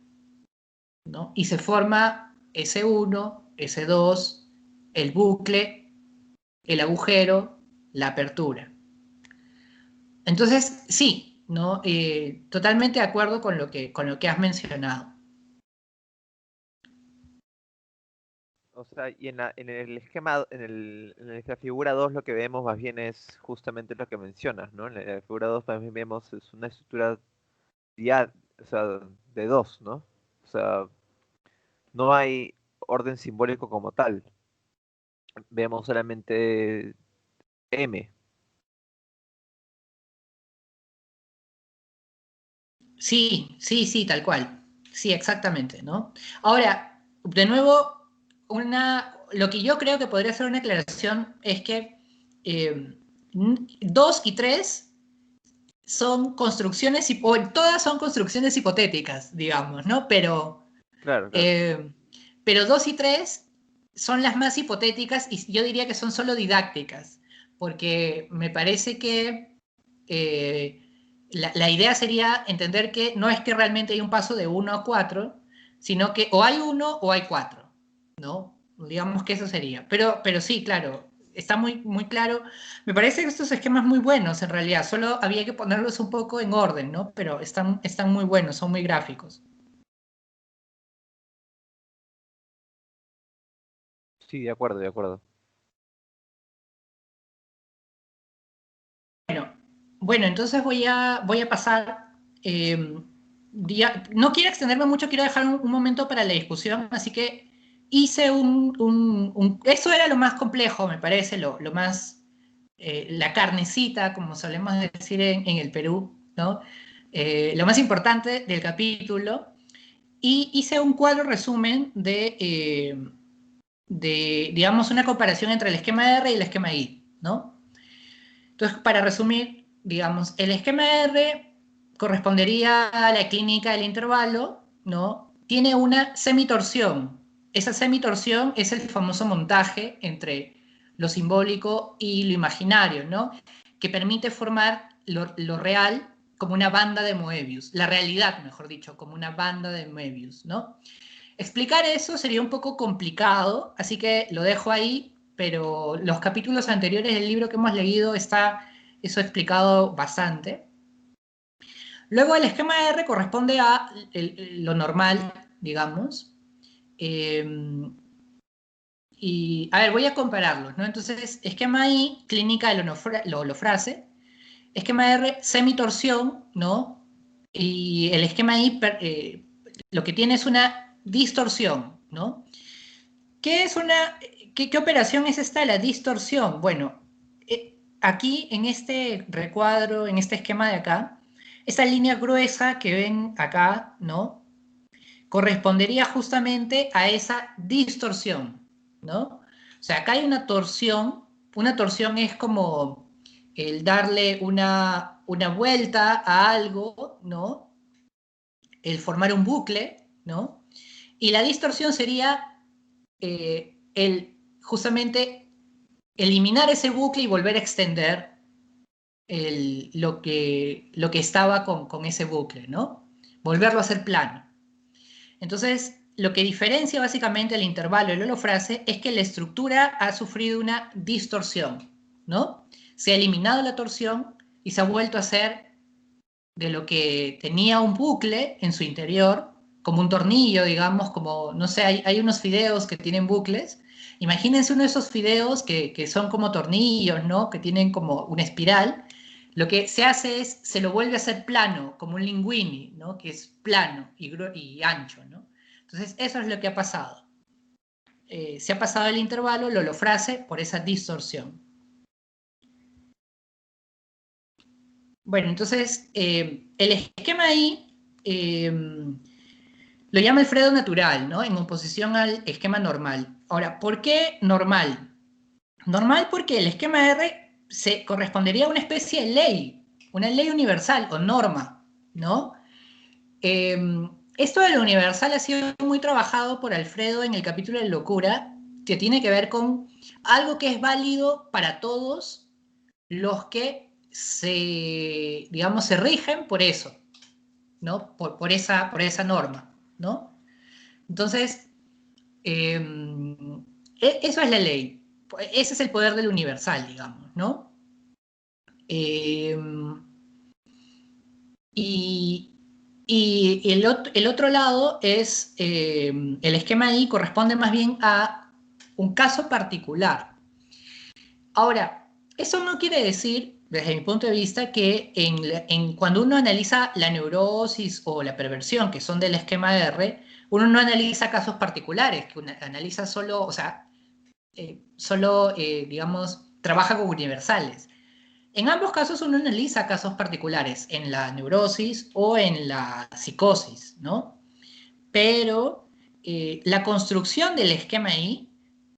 ¿no? Y se forma S1, S2, el bucle, el agujero, la apertura. Entonces, sí, ¿no? Totalmente de acuerdo con lo que has mencionado. o sea, y en el esquema, en la figura 2 lo que vemos más bien es justamente lo que mencionas, ¿no? En la figura 2 también vemos es una estructura o sea, de dos, ¿no? O sea, no hay orden simbólico como tal. Vemos solamente M. Sí, sí, sí, tal cual. Sí, exactamente, ¿no? Ahora, de nuevo, lo que yo creo que podría ser una aclaración es que 2 y 3 son construcciones, todas son construcciones hipotéticas, digamos, ¿no? Claro, claro. Eh, pero 2 y 3 son las más hipotéticas y yo diría que son solo didácticas, porque me parece que la idea sería entender que no es que realmente hay un paso de 1 a 4, sino que o hay 1 o hay 4, ¿no? Digamos que eso sería. Pero sí, claro, está muy claro. Me parece que estos esquemas muy buenos, en realidad. Solo había que ponerlos un poco en orden, ¿no? Pero están muy buenos, son muy gráficos. Sí, de acuerdo, de acuerdo. Bueno, entonces voy a pasar. No quiero extenderme mucho, quiero dejar un momento para la discusión, así que hice eso era lo más complejo, me parece, lo más, la carnecita, como solemos decir en el Perú, ¿no? Lo más importante del capítulo, y hice un cuadro resumen digamos, una comparación entre el esquema R y el esquema I, ¿no? Entonces, para resumir, digamos, el esquema R correspondería a la clínica del intervalo, ¿no? Tiene una semitorsión. Esa semitorsión es el famoso montaje entre lo simbólico y lo imaginario, ¿no? Que permite formar lo real como una banda de Moebius, la realidad, mejor dicho, como una banda de Moebius, ¿no? Explicar eso sería un poco complicado, así que lo dejo ahí, pero los capítulos anteriores del libro que hemos leído está eso explicado bastante. Luego el esquema R corresponde a lo normal, digamos. Y, a ver, voy a compararlos, ¿no? Entonces, esquema I, clínica de la holofrase. Esquema R, semitorsión, ¿no? Y el esquema I lo que tiene es una distorsión, ¿no? ¿Qué operación es esta, la distorsión? Bueno, aquí en este recuadro, en este esquema de acá, esta línea gruesa que ven acá, ¿no? Correspondería justamente a esa distorsión, ¿no? O sea, acá hay una torsión es como el darle una vuelta a algo, ¿no? El formar un bucle, ¿no? Y la distorsión sería justamente eliminar ese bucle y volver a extender lo que estaba con ese bucle, ¿no? Volverlo a hacer plano. Entonces, lo que diferencia básicamente el intervalo y la holofrase es que la estructura ha sufrido una distorsión, ¿no? Se ha eliminado la torsión y se ha vuelto a hacer de lo que tenía un bucle en su interior, como un tornillo, digamos, como, no sé, hay unos fideos que tienen bucles. Imagínense uno de esos fideos que son como tornillos, ¿no? Que tienen como una espiral. Lo que se hace es, se lo vuelve a hacer plano, como un linguini, ¿no? Que es plano y ancho, ¿no? Entonces, eso es lo que ha pasado. Se ha pasado el intervalo, la holofrase, por esa distorsión. Bueno, entonces, el esquema ahí lo llama Alfredo natural, ¿no? En oposición al esquema normal. Ahora, ¿por qué normal? Normal porque el esquema R se correspondería a una especie de ley, una ley universal o norma, ¿no? Esto de lo universal ha sido muy trabajado por Alfredo en el capítulo de locura, que tiene que ver con algo que es válido para todos los que digamos, se rigen por eso, ¿no? Por esa norma, ¿no? Entonces, eso es la ley. Ese es el poder del universal, digamos, ¿no? Eh, y, el otro lado es, el esquema ahí corresponde más bien a un caso particular. Ahora, eso no quiere decir, desde mi punto de vista, que cuando uno analiza la neurosis o la perversión, que son del esquema R, uno no analiza casos particulares, que uno analiza solo, o sea, digamos, trabaja con universales. En ambos casos uno analiza casos particulares, en la neurosis o en la psicosis, ¿no? Pero la construcción del esquema I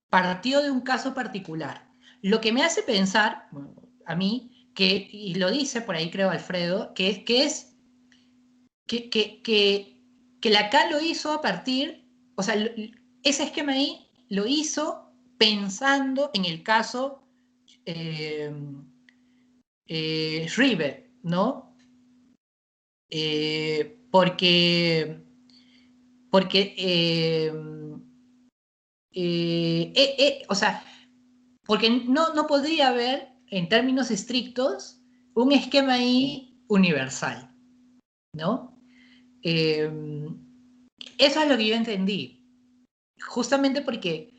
partió de un caso particular. Lo que me hace pensar, bueno, a mí, y lo dice por ahí creo Alfredo, que Lacan lo hizo a partir, o sea, ese esquema I lo hizo pensando en el caso Schreiber, ¿no? Porque o sea, porque no podría haber, en términos estrictos, un esquema ahí universal, ¿no? Eso es lo que yo entendí, justamente porque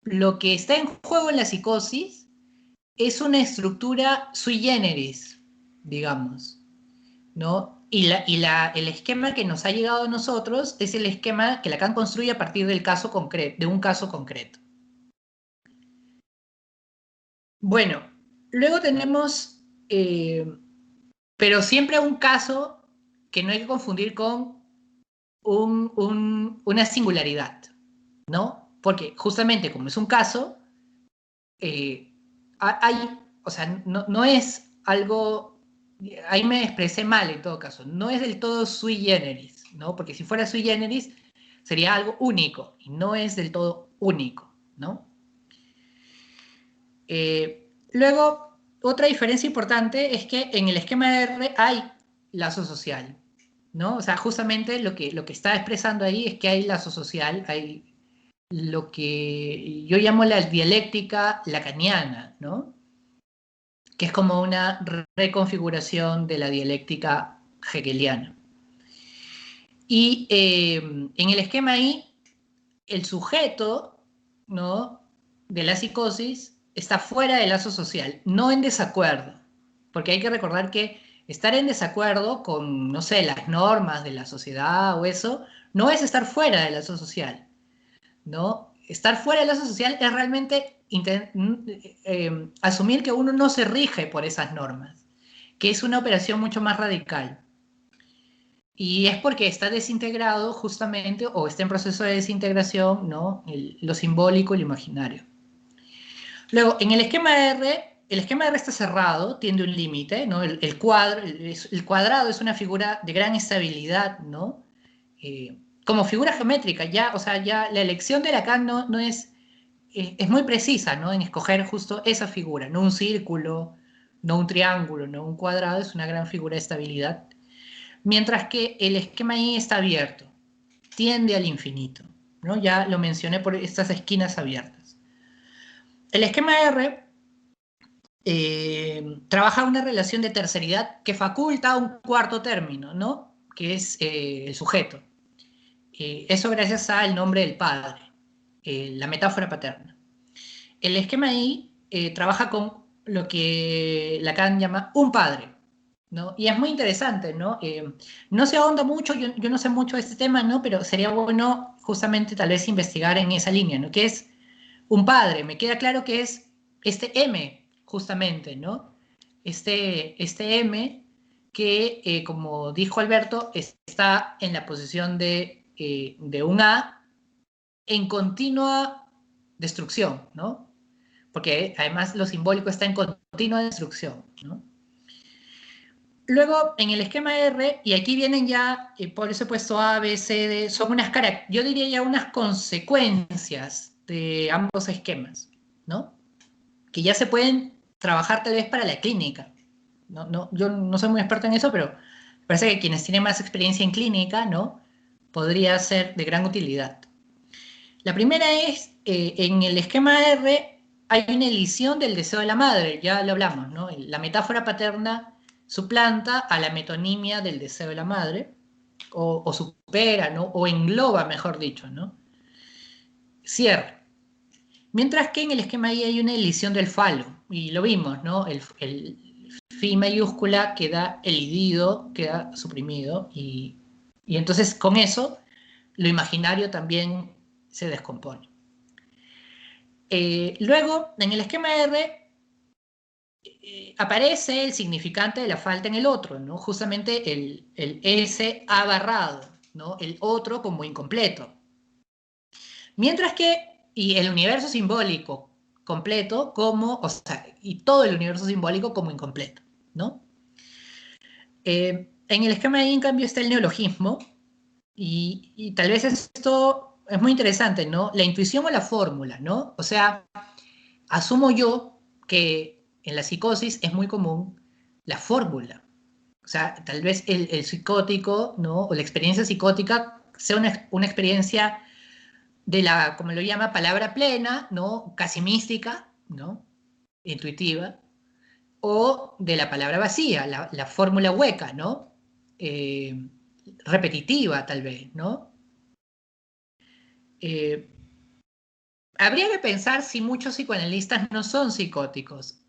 lo que está en juego en la psicosis es una estructura sui generis, digamos, ¿no? Y el esquema que nos ha llegado a nosotros es el esquema que Lacan construye a partir del caso concreto, de un caso concreto. Bueno, luego tenemos, pero siempre un caso que no hay que confundir con una singularidad, ¿no? Porque justamente como es un caso, o sea, no es algo, ahí me expresé mal en todo caso, no es del todo sui generis, ¿no? Porque si fuera sui generis sería algo único y no es del todo único, ¿no? Luego, otra diferencia importante es que en el esquema R hay lazo social, ¿no? O sea, justamente lo que está expresando ahí es que hay lazo social, hay lo que yo llamo la dialéctica lacaniana, ¿no? Que es como una reconfiguración de la dialéctica hegeliana. Y en el esquema ahí, el sujeto, ¿no?, de la psicosis está fuera del lazo social, no en desacuerdo, porque hay que recordar que estar en desacuerdo con, no sé, las normas de la sociedad o eso, no es estar fuera del lazo social, ¿no? Estar fuera del lazo social es realmente asumir que uno no se rige por esas normas, que es una operación mucho más radical. Y es porque está desintegrado justamente, o está en proceso de desintegración, ¿no?, lo simbólico y lo imaginario. Luego, en el esquema R está cerrado, tiene un límite, ¿no? El cuadrado es una figura de gran estabilidad, ¿no? Como figura geométrica, ya, o sea, ya la elección de Lacan no es muy precisa, ¿no?, en escoger justo esa figura, no un círculo, no un triángulo, no un cuadrado, es una gran figura de estabilidad. Mientras que el esquema ahí está abierto, tiende al infinito, ¿no? Ya lo mencioné por estas esquinas abiertas. El esquema R trabaja una relación de terceridad que faculta un cuarto término, ¿no?, que es el sujeto. Eso gracias al nombre del padre, la metáfora paterna. El esquema ahí trabaja con lo que Lacan llama un padre, ¿no? Y es muy interesante, ¿no? No se ahonda mucho, yo no sé mucho de este tema, ¿no? Pero sería bueno justamente tal vez investigar en esa línea, ¿no? ¿Qué es un padre? Me queda claro que es este M, justamente, ¿no? Este M que, como dijo Alberto, está en la posición de un A en continua destrucción, ¿no? Porque además lo simbólico está en continua destrucción, ¿no? Luego, en el esquema R, y aquí vienen ya, por eso he puesto A, B, C, D, son yo diría ya unas consecuencias de ambos esquemas, ¿no? Que ya se pueden trabajar tal vez para la clínica. Yo no soy muy experto en eso, pero me parece que quienes tienen más experiencia en clínica, ¿no?, podría ser de gran utilidad. La primera es, en el esquema R hay una elisión del deseo de la madre, ya lo hablamos, ¿no? La metáfora paterna suplanta a la metonimia del deseo de la madre, o supera, ¿no?, o engloba, mejor dicho, ¿no? Cierra. Mientras que en el esquema I hay una elisión del falo, y lo vimos, ¿no? El fi mayúscula queda elidido, queda suprimido, y entonces con eso lo imaginario también se descompone. Luego, en el esquema R, aparece el significante de la falta en el otro, ¿no? Justamente el S ha barrado, ¿no?, el otro como incompleto. Mientras que, y el universo simbólico completo como, o sea, y todo el universo simbólico como incompleto, ¿no? En el esquema I, en cambio, está el neologismo, y tal vez esto es muy interesante, ¿no? La intuición o la fórmula, ¿no? O sea, asumo yo que en la psicosis es muy común la fórmula. O sea, tal vez el psicótico, ¿no?, o la experiencia psicótica sea una experiencia de la, como lo llama, palabra plena, ¿no? Casi mística, ¿no? Intuitiva, o de la palabra vacía, la fórmula hueca, ¿no? Repetitiva, tal vez, ¿no? Habría que pensar si muchos psicoanalistas no son psicóticos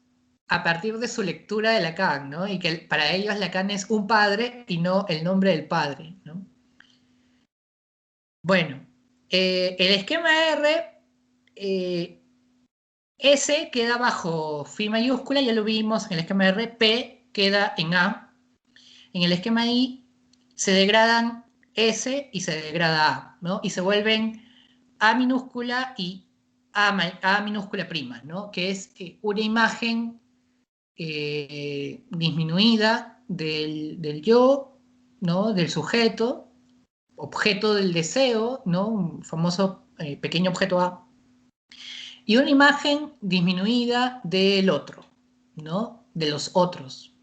a partir de su lectura de Lacan, ¿no? Y que para ellos Lacan es un padre y no el nombre del padre, ¿no? Bueno, el esquema R, S queda bajo Phi mayúscula, ya lo vimos en el esquema R, P queda en A. En el esquema I se degradan S y se degrada A, ¿no? Y se vuelven A minúscula y A minúscula prima, ¿no? Que es una imagen disminuida del yo, ¿no? Del sujeto, objeto del deseo, ¿no? Un famoso pequeño objeto A, y una imagen disminuida del otro, ¿no? De los otros.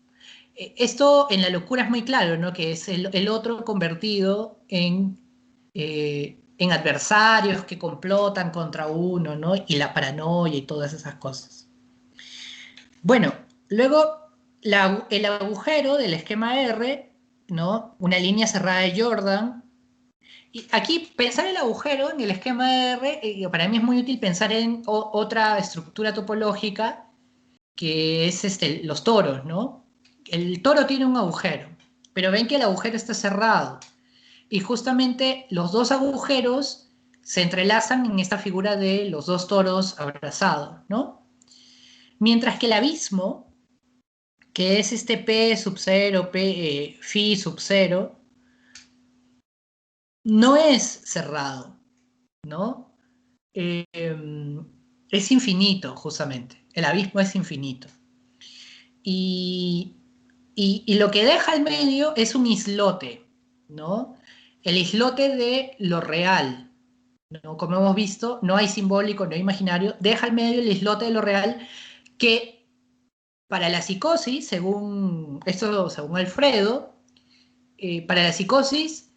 Esto en la locura es muy claro, ¿no? Que es el otro convertido en adversarios que complotan contra uno, ¿no? Y la paranoia y todas esas cosas. Bueno, luego el agujero del esquema R, ¿no? Una línea cerrada de Jordan. Y aquí pensar el agujero en el esquema R, para mí es muy útil pensar en otra estructura topológica que es los toros, ¿no? El toro tiene un agujero, pero ven que el agujero está cerrado. Y justamente los dos agujeros se entrelazan en esta figura de los dos toros abrazados, ¿no? Mientras que el abismo, que es este P sub 0, Phi sub 0, no es cerrado, ¿no? Es infinito, justamente. El abismo es infinito. Y lo que deja al medio es un islote, ¿no? El islote de lo real, ¿no? Como hemos visto, no hay simbólico, no hay imaginario, deja al medio el islote de lo real que para la psicosis, según Alfredo, para la psicosis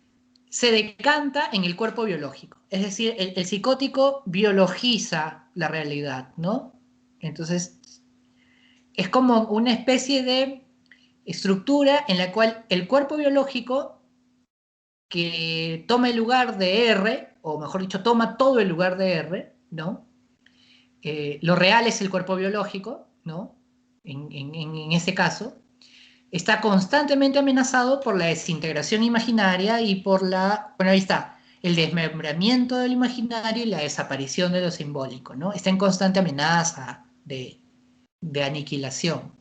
se decanta en el cuerpo biológico. Es decir, el psicótico biologiza la realidad, ¿no? Entonces, es como una especie de estructura en la cual el cuerpo biológico que toma el lugar de R, o mejor dicho, toma todo el lugar de R, ¿no? Lo real es el cuerpo biológico, ¿no? En ese caso, está constantemente amenazado por la desintegración imaginaria y por bueno, ahí está, el desmembramiento del imaginario y la desaparición de lo simbólico, ¿no? Está en constante amenaza de aniquilación.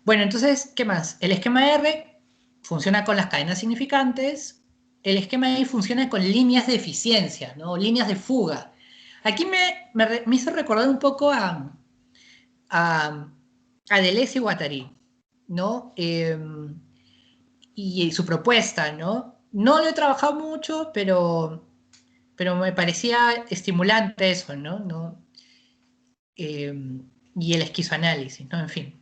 Bueno, entonces, ¿qué más? El esquema R funciona con las cadenas significantes, el esquema I funciona con líneas de eficiencia, ¿no? Líneas de fuga. Aquí me hizo recordar un poco a Deleuze y Guattari, ¿no? Y su propuesta, ¿no? No lo he trabajado mucho, pero me parecía estimulante eso, ¿no? Y el esquizoanálisis, ¿no? En fin.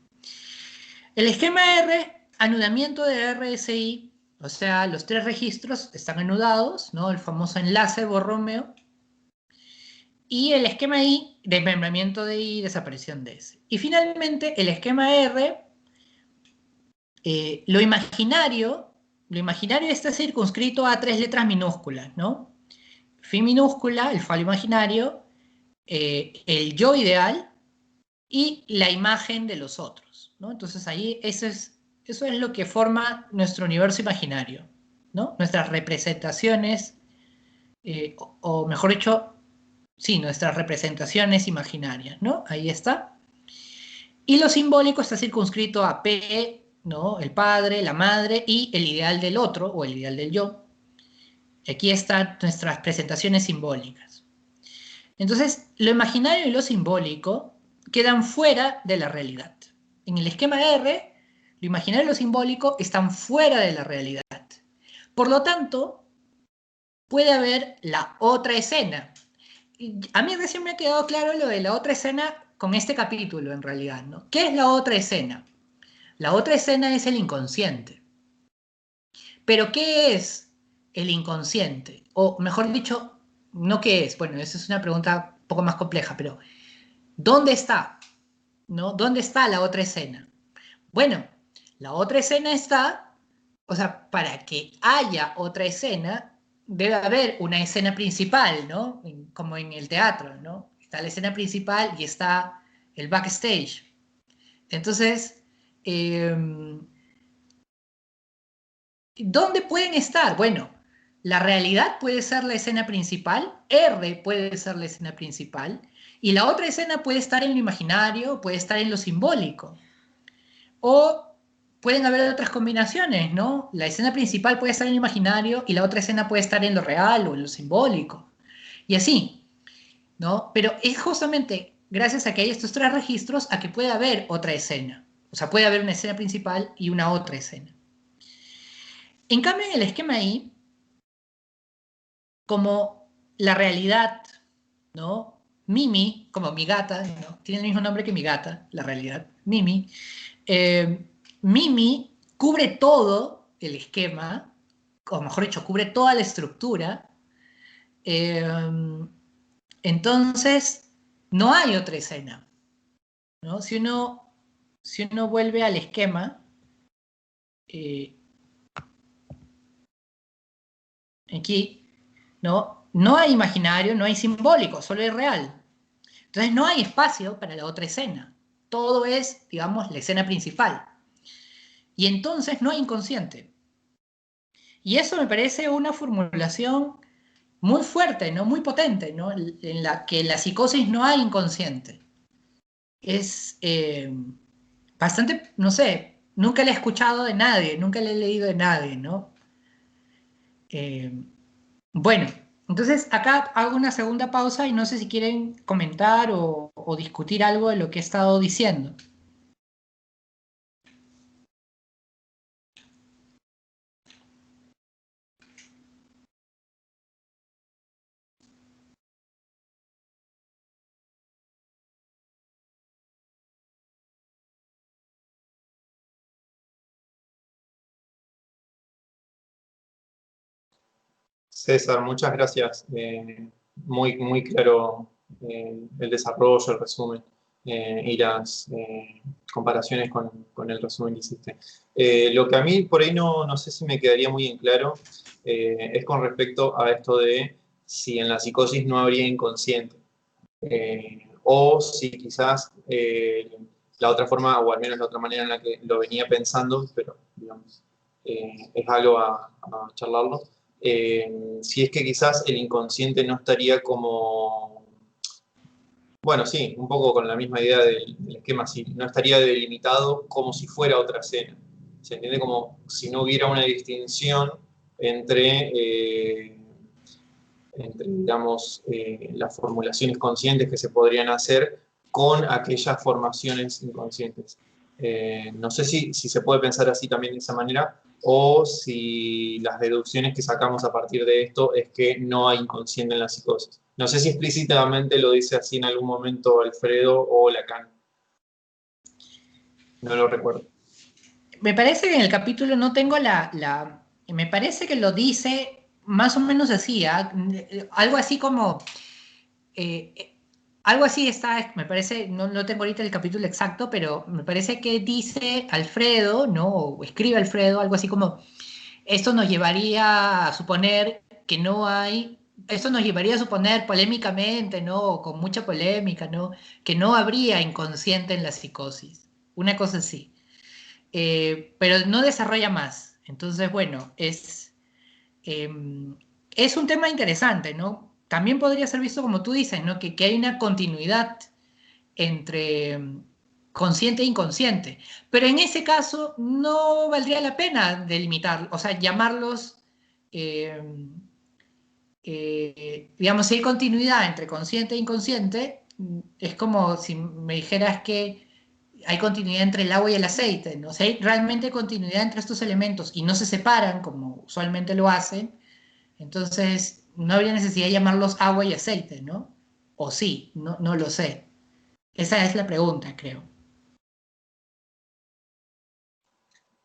El esquema R, anudamiento de RSI, o sea, los tres registros están anudados, ¿no? El famoso enlace Borromeo. Y el esquema I, desmembramiento de I, desaparición de S. Y finalmente, el esquema R, lo imaginario está circunscrito a tres letras minúsculas, ¿no? Phi minúscula, el falo imaginario, el yo ideal y la imagen de los otros, ¿no? Entonces ahí eso es lo que forma nuestro universo imaginario, ¿no? Nuestras representaciones, o mejor dicho, sí, nuestras representaciones imaginarias, ¿no? Ahí está. Y lo simbólico está circunscrito a P, ¿no? El padre, la madre y el ideal del otro o el ideal del yo. Aquí están nuestras presentaciones simbólicas. Entonces, lo imaginario y lo simbólico quedan fuera de la realidad. En el esquema R, lo imaginario y lo simbólico están fuera de la realidad. Por lo tanto, puede haber la otra escena. A mí recién me ha quedado claro lo de la otra escena con este capítulo, en realidad, ¿no? ¿Qué es la otra escena? La otra escena es el inconsciente. ¿Pero qué es el inconsciente? O mejor dicho, no qué es, bueno, esa es una pregunta un poco más compleja, pero ¿dónde está? ¿No? ¿Dónde está la otra escena? Bueno, la otra escena está, o sea, para que haya otra escena, debe haber una escena principal, ¿no? Como en el teatro, ¿no? Está la escena principal y está el backstage. Entonces, eh, ¿dónde pueden estar? Bueno, la realidad puede ser la escena principal, R puede ser la escena principal, y la otra escena puede estar en lo imaginario, puede estar en lo simbólico. O pueden haber otras combinaciones, ¿no? La escena principal puede estar en lo imaginario y la otra escena puede estar en lo real o en lo simbólico. Y así, ¿no? Pero es justamente gracias a que hay estos tres registros a que puede haber otra escena. O sea, puede haber una escena principal y una otra escena. En cambio, en el esquema ahí, como la realidad, ¿no? Mimi, como mi gata, ¿no? Tiene el mismo nombre que mi gata, la realidad, Mimi. Eh, Mimi cubre todo el esquema, o mejor dicho, cubre toda la estructura. Eh, entonces, no hay otra escena, ¿no? Si uno vuelve al esquema, eh, aquí, ¿no? No hay imaginario, no hay simbólico, solo hay real. Entonces no hay espacio para la otra escena. Todo es, digamos, la escena principal. Y entonces no hay inconsciente. Y eso me parece una formulación muy fuerte, ¿no? Muy potente, ¿no? En la que en la psicosis no hay inconsciente. Es bastante, no sé, nunca le he escuchado de nadie, nunca le he leído de nadie, ¿no? Eh, bueno, entonces acá hago una segunda pausa y no sé si quieren comentar o discutir algo de lo que he estado diciendo. César, muchas gracias. Muy claro el desarrollo, el resumen y las comparaciones con el resumen que hiciste. Lo que a mí por ahí no sé si me quedaría muy en claro es con respecto a esto de si en la psicosis no habría inconsciente. O si quizás la otra forma, o al menos la otra manera en la que lo venía pensando, pero digamos, es algo a charlarlo, si es que quizás el inconsciente no estaría como, bueno, sí, un poco con la misma idea del esquema, si no estaría delimitado como si fuera otra escena. Se entiende como si no hubiera una distinción entre digamos, las formulaciones conscientes que se podrían hacer con aquellas formaciones inconscientes. No sé si se puede pensar así también de esa manera o si las deducciones que sacamos a partir de esto es que no hay inconsciente en la psicosis. No sé si explícitamente lo dice así en algún momento Alfredo o Lacan. No lo recuerdo. Me parece que en el capítulo no tengo me parece que lo dice más o menos así, ¿ah? Algo así como, eh, algo así está, me parece, no tengo ahorita el capítulo exacto, pero me parece que dice Alfredo, ¿no? O escribe Alfredo, algo así como, esto nos llevaría a suponer que no hay, esto nos llevaría a suponer polémicamente, ¿no? O con mucha polémica, ¿no? Que no habría inconsciente en la psicosis. Una cosa así. Pero no desarrolla más. Entonces, bueno, eh, es un tema interesante, ¿no? También podría ser visto como tú dices, ¿no? Que hay una continuidad entre consciente e inconsciente. Pero en ese caso no valdría la pena delimitar, o sea, llamarlos, eh, digamos, si hay continuidad entre consciente e inconsciente, es como si me dijeras que hay continuidad entre el agua y el aceite, ¿no? Si hay realmente continuidad entre estos elementos y no se separan como usualmente lo hacen, entonces no habría necesidad de llamarlos agua y aceite, ¿no? O sí, no lo sé. Esa es la pregunta, creo.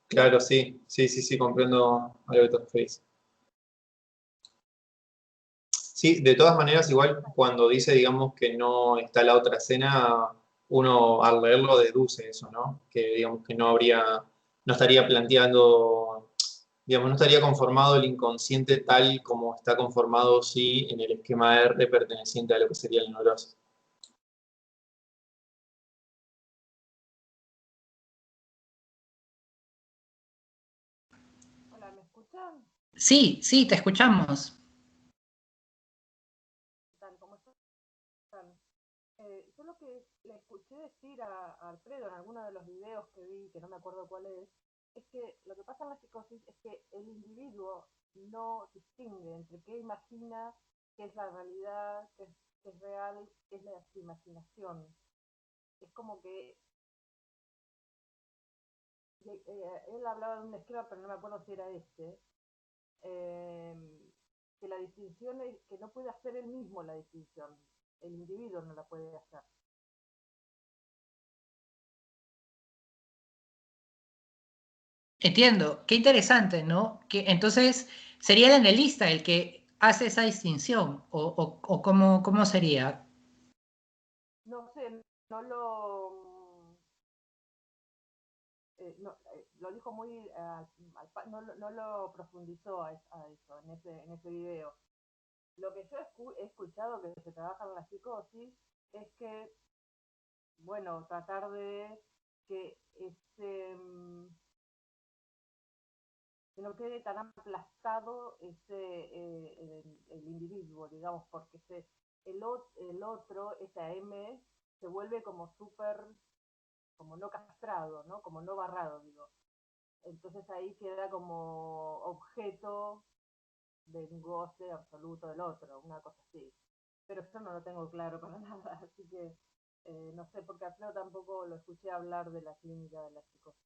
Claro, sí, comprendo a lo que te referís. Sí, de todas maneras, igual cuando dice, digamos, que no está la otra escena, uno al leerlo deduce eso, ¿no? Que digamos que no estaría planteando, digamos, no estaría conformado el inconsciente tal como está conformado, sí, en el esquema R perteneciente a lo que sería la neurosis. Hola, ¿me escuchan? Sí, sí, te escuchamos. ¿Qué tal? ¿Cómo están? Yo lo que le escuché decir a Alfredo en alguno de los videos que vi, que no me acuerdo cuál es que lo que pasa en la psicosis es que el individuo no distingue entre qué imagina, qué es la realidad, qué es real, qué es la imaginación. Es como que él hablaba de un esquema, pero no me acuerdo si era este, eh, que la distinción es que no puede hacer él mismo la distinción, el individuo no la puede hacer. Entiendo, qué interesante, ¿no? Que entonces sería el analista el que hace esa distinción, o cómo sería. No sé, no lo, lo dijo muy, no lo profundizó a eso en ese video. Lo que yo he escuchado que se trabaja en la psicosis es que, bueno, tratar de que que no quede tan aplastado el individuo, digamos, porque el otro, esa M, se vuelve como súper, como no castrado, ¿no? Como no barrado, digo. Entonces ahí queda como objeto del goce absoluto del otro, una cosa así. Pero eso no lo tengo claro para nada, así que no sé, porque a Alfredo tampoco lo escuché hablar de la clínica de la psicosis.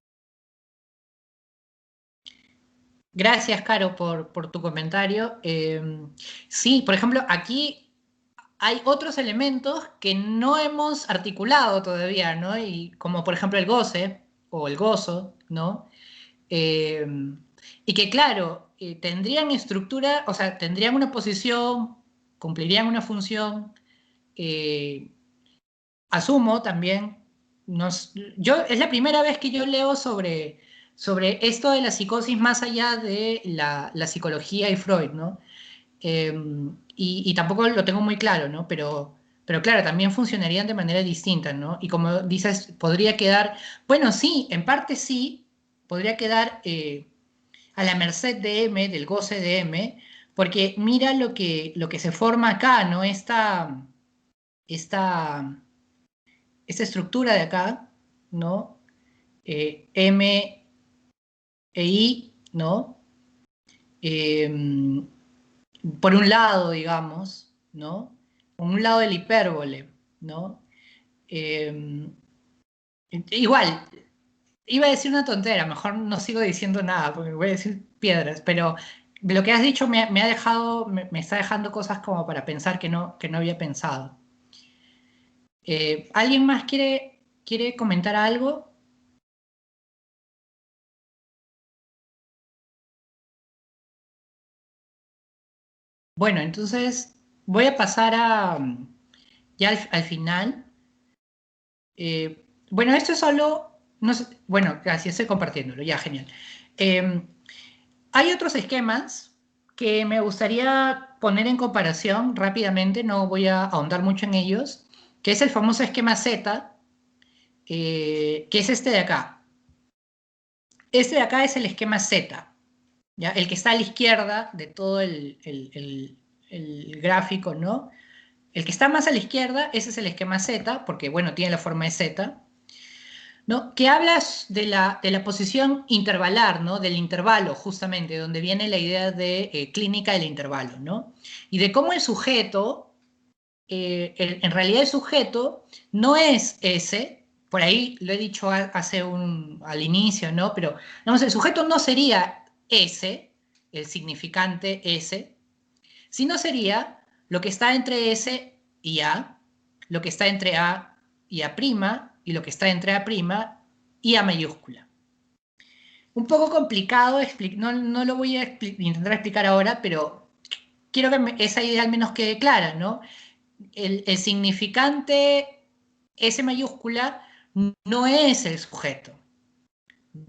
Gracias, Caro, por tu comentario. Sí, por ejemplo, aquí hay otros elementos que no hemos articulado todavía, ¿no? Y como por ejemplo el goce o el gozo, ¿no? Eh, y que claro, tendrían estructura, o sea, tendrían una posición, cumplirían una función. eh, Asumo también, es la primera vez que yo leo sobre esto de la psicosis más allá de la psicología y Freud, ¿no? Eh, y tampoco lo tengo muy claro, ¿no? Pero claro, también funcionarían de manera distinta, ¿no? Y como dices, podría quedar, bueno, sí, en parte sí, podría quedar a la merced de M, del goce de M, porque mira lo que se forma acá, ¿no? Esta esta estructura de acá, ¿no? M e I, ¿no? Eh, por un lado, digamos, ¿no? Por un lado del hipérbole, ¿no? Eh, igual, iba a decir una tontera, mejor no sigo diciendo nada, porque voy a decir piedras, pero lo que has dicho me ha dejado, me está dejando cosas como para pensar que no había pensado. ¿Alguien más quiere comentar algo? Bueno, entonces voy a pasar ya al final. Bueno, esto es solo, no sé, bueno, gracias, estoy compartiéndolo, ya, genial. Eh, Hay otros esquemas que me gustaría poner en comparación rápidamente, no voy a ahondar mucho en ellos, que es el famoso esquema Z, que es este de acá. Este de acá es el esquema Z, ¿ya? El que está a la izquierda de todo el gráfico, ¿no? El que está más a la izquierda, ese es el esquema Z, porque bueno, tiene la forma de Z, ¿no? Que hablas de la posición intervalar, ¿no? Del intervalo, justamente, donde viene la idea de clínica del intervalo, ¿no? Y de cómo el sujeto, en realidad el sujeto no es ese, por ahí lo he dicho al inicio, ¿no? Pero, digamos, el sujeto no sería ese, el significante ese, sino sería lo que está entre S y A, lo que está entre A y A' y lo que está entre A' y A mayúscula. Un poco complicado, no lo voy a intentar explicar ahora, pero quiero que esa idea al menos quede clara, ¿no? El significante S mayúscula no es el sujeto,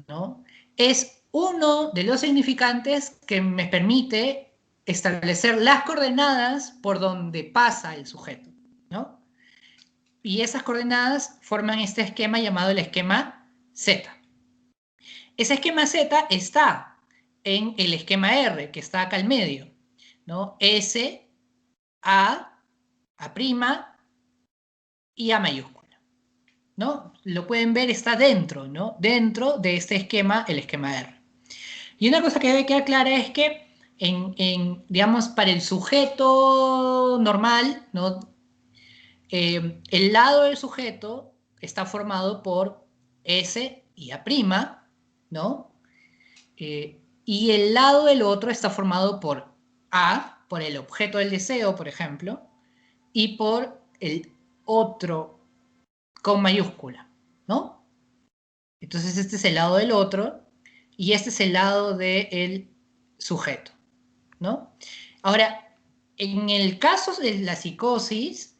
¿no? Es uno de los significantes que me permite establecer las coordenadas por donde pasa el sujeto, ¿no? Y esas coordenadas forman este esquema llamado el esquema Z. Ese esquema Z está en el esquema R, que está acá al medio, ¿no? S, A, A' y A mayúscula, ¿no? Lo pueden ver, está dentro, ¿no? Dentro de este esquema, el esquema R. Y una cosa que debe quedar clara es que, digamos, para el sujeto normal, ¿no? El lado del sujeto está formado por S y A', ¿no? Y el lado del otro está formado por A, por el objeto del deseo, por ejemplo, y por el otro con mayúscula, ¿no? Entonces este es el lado del otro y este es el lado del sujeto, ¿no? Ahora, en el caso de la psicosis,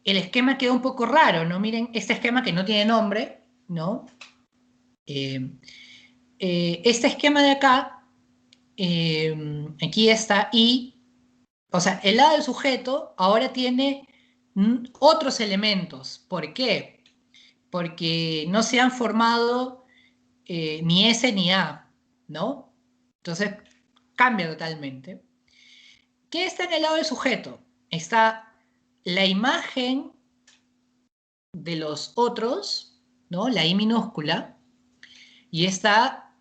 el esquema queda un poco raro, ¿no? Miren, este esquema que no tiene nombre, ¿no? Este esquema de acá, aquí está I, o sea, el lado del sujeto ahora tiene otros elementos. ¿Por qué? Porque no se han formado ni S ni A, ¿no? Entonces cambia totalmente. ¿Qué está en el lado del sujeto? Está la imagen de los otros, ¿no? La I minúscula, y está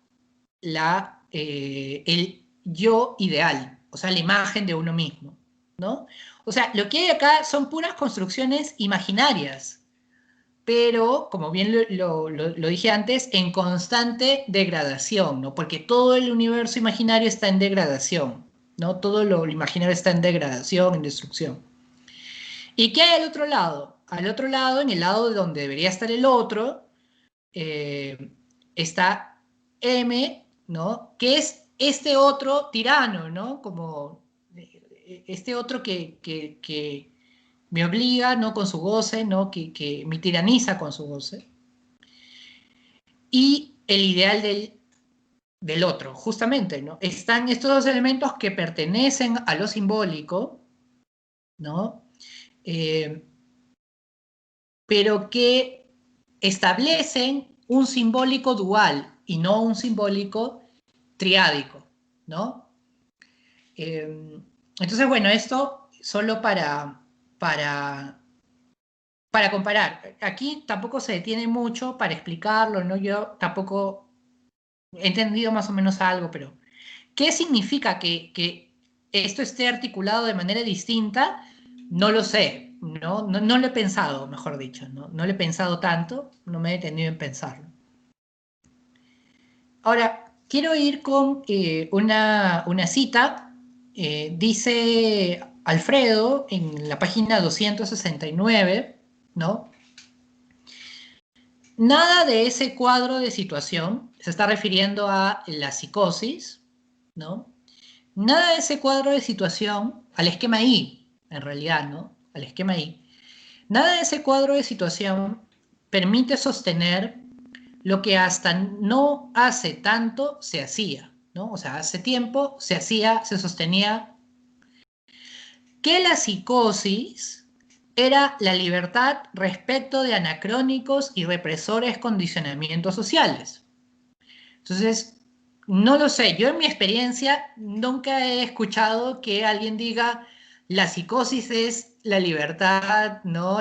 el yo ideal, o sea, la imagen de uno mismo, ¿no? O sea, lo que hay acá son puras construcciones imaginarias, pero, como bien lo dije antes, en constante degradación, ¿no? Porque todo el universo imaginario está en degradación, ¿no? Todo lo imaginario está en degradación, en destrucción. ¿Y qué hay al otro lado? Al otro lado, en el lado de donde debería estar el otro, está M, ¿no? Que es este otro tirano, ¿no? Como este otro que me obliga, ¿no? Con su goce, ¿no? Que me tiraniza con su goce. Y el ideal del otro, justamente, ¿no? Están estos dos elementos que pertenecen a lo simbólico, ¿no? Pero que establecen un simbólico dual y no un simbólico triádico, ¿no? Entonces, bueno, esto solo para comparar. Aquí tampoco se detiene mucho para explicarlo, ¿no? Yo tampoco he entendido más o menos algo, pero ¿qué significa que esto esté articulado de manera distinta? No lo sé, ¿no? No lo he pensado, mejor dicho, ¿no? No lo he pensado tanto, no me he detenido en pensarlo. Ahora, quiero ir con una cita. Dice Alfredo en la página 269, ¿no? Nada de ese cuadro de situación, se está refiriendo a la psicosis, ¿no? Nada de ese cuadro de situación, al esquema I, en realidad, ¿no? Al esquema I. Nada de ese cuadro de situación permite sostener lo que hasta no hace tanto se hacía, ¿no? O sea, hace tiempo se hacía, se sostenía que la psicosis era la libertad respecto de anacrónicos y represores condicionamientos sociales. Entonces, no lo sé, yo en mi experiencia nunca he escuchado que alguien diga la psicosis es la libertad, ¿no?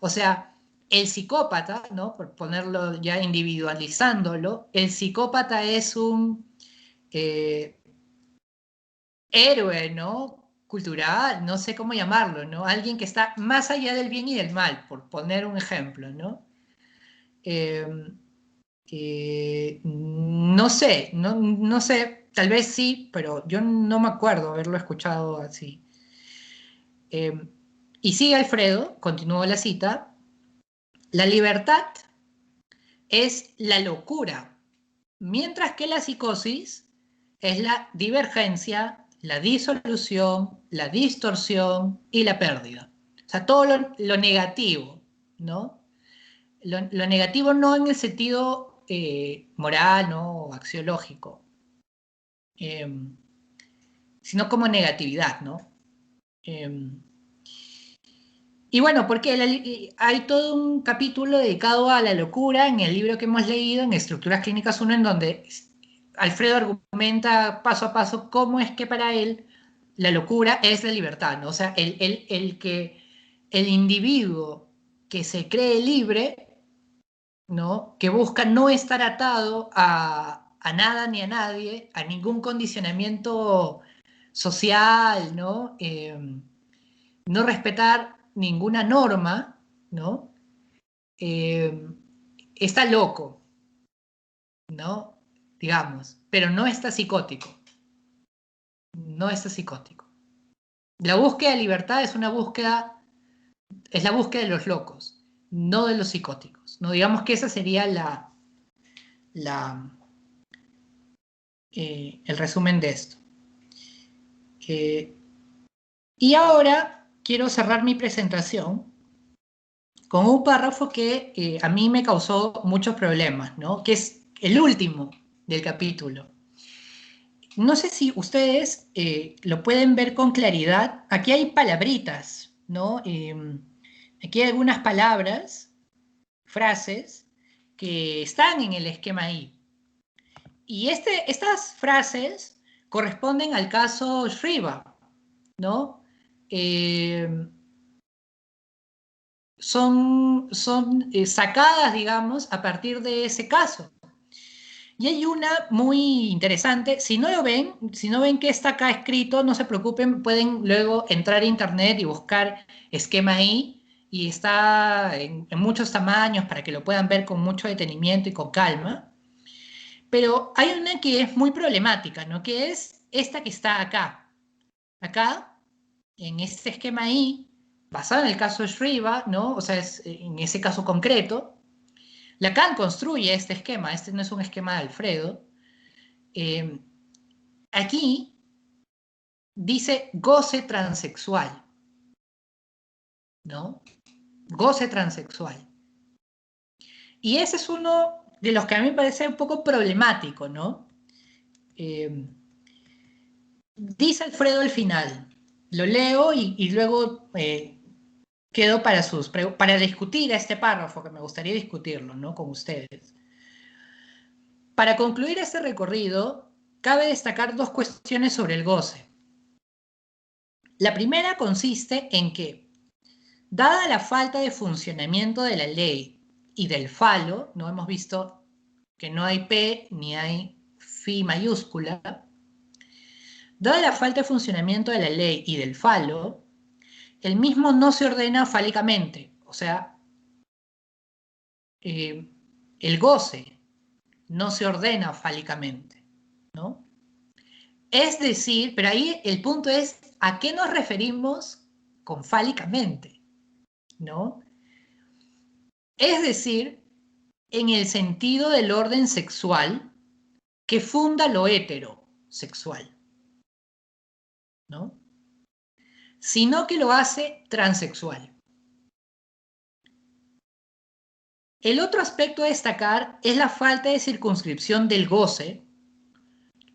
O sea, el psicópata, ¿no? Por ponerlo ya individualizándolo, el psicópata es un héroe, ¿no? Cultural, no sé cómo llamarlo, ¿no? Alguien que está más allá del bien y del mal, por poner un ejemplo, ¿no? No sé, no sé, tal vez sí, pero yo no me acuerdo haberlo escuchado así. Y sigue Alfredo, continuó la cita, la libertad es la locura, mientras que la psicosis es la divergencia la disolución, la distorsión y la pérdida. O sea, todo lo negativo, ¿no? Lo negativo no en el sentido moral, ¿no? O axiológico, sino como negatividad, ¿no? Y bueno, porque hay todo un capítulo dedicado a la locura en el libro que hemos leído, en Estructuras Clínicas 1, en donde Alfredo argumenta paso a paso cómo es que para él la locura es la libertad, ¿no? O sea, el individuo que se cree libre, ¿no? Que busca no estar atado a nada ni a nadie, a ningún condicionamiento social, ¿no? No respetar ninguna norma, ¿no? Está loco, ¿no? Digamos, pero no está psicótico. No está psicótico. La búsqueda de libertad es la búsqueda de los locos, no de los psicóticos. No digamos que esa sería el resumen de esto. Y ahora quiero cerrar mi presentación con un párrafo que a mí me causó muchos problemas, ¿no? Que es el último del capítulo. No sé si ustedes lo pueden ver con claridad. Aquí hay palabritas, ¿no? Aquí hay algunas palabras, frases, que están en el esquema I. Y estas frases corresponden al caso Shriva, ¿no? Son sacadas, digamos, a partir de ese caso. Y hay una muy interesante, si no ven que está acá escrito, no se preocupen, pueden luego entrar a internet y buscar esquema I, y está en muchos tamaños para que lo puedan ver con mucho detenimiento y con calma. Pero hay una que es muy problemática, ¿no? Que es esta que está acá. Acá, en este esquema I, basado en el caso de Shriva, ¿no? O sea, es en ese caso concreto, Lacan construye este esquema, este no es un esquema de Alfredo. Aquí dice goce transexual, ¿no? Goce transexual. Y ese es uno de los que a mí me parece un poco problemático, ¿no? Dice Alfredo al final, lo leo y luego quedo para discutir este párrafo, que me gustaría discutirlo, ¿no? Con ustedes. Para concluir este recorrido, cabe destacar dos cuestiones sobre el goce. La primera consiste en que, dada la falta de funcionamiento de la ley y del falo, no hemos visto que no hay P ni hay phi mayúscula, dada la falta de funcionamiento de la ley y del falo, el mismo no se ordena fálicamente, o sea, el goce no se ordena fálicamente, ¿no? Es decir, pero ahí el punto es, ¿a qué nos referimos con fálicamente? ¿No? Es decir, en el sentido del orden sexual que funda lo heterosexual, ¿no? Sino que lo hace transexual. El otro aspecto a destacar es la falta de circunscripción del goce,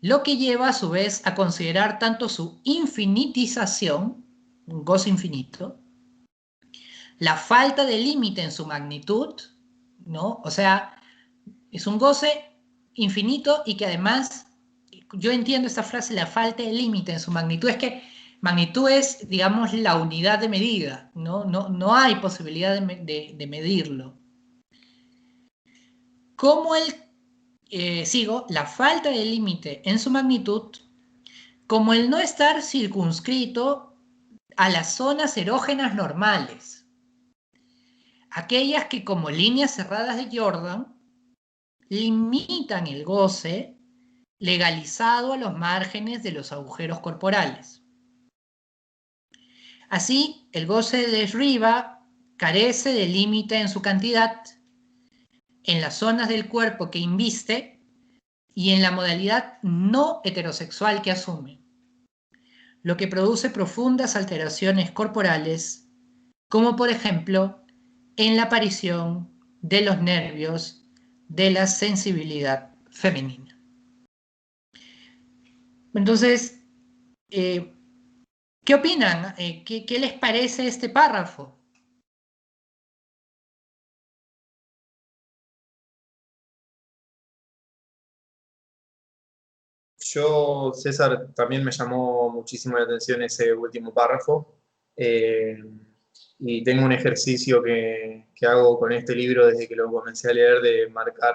lo que lleva a su vez a considerar tanto su infinitización, un goce infinito, la falta de límite en su magnitud, ¿no? O sea, es un goce infinito y que además, yo entiendo esta frase, la falta de límite en su magnitud, es que magnitud es, digamos, la unidad de medida, ¿no? No hay posibilidad de medirlo. Como la falta de límite en su magnitud, como el no estar circunscrito a las zonas erógenas normales, aquellas que como líneas cerradas de Jordan limitan el goce legalizado a los márgenes de los agujeros corporales. Así, el goce de Shriva carece de límite en su cantidad, en las zonas del cuerpo que inviste y en la modalidad no heterosexual que asume. lo que produce profundas alteraciones corporales, como por ejemplo en la aparición de los nervios de la sensibilidad femenina. Entonces, ¿qué opinan? ¿Qué les parece este párrafo? Yo, César, también me llamó muchísimo la atención ese último párrafo. Y tengo un ejercicio que hago con este libro desde que lo comencé a leer, de marcar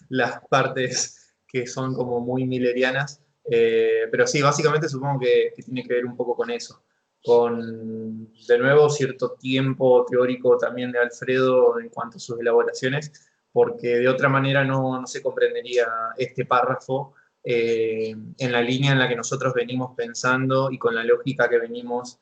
las partes que son como muy millerianas. Pero sí, básicamente supongo que tiene que ver un poco con eso. Con, de nuevo, cierto tiempo teórico también de Alfredo en cuanto a sus elaboraciones, porque de otra manera no se comprendería este párrafo en la línea en la que nosotros venimos pensando y con la lógica que venimos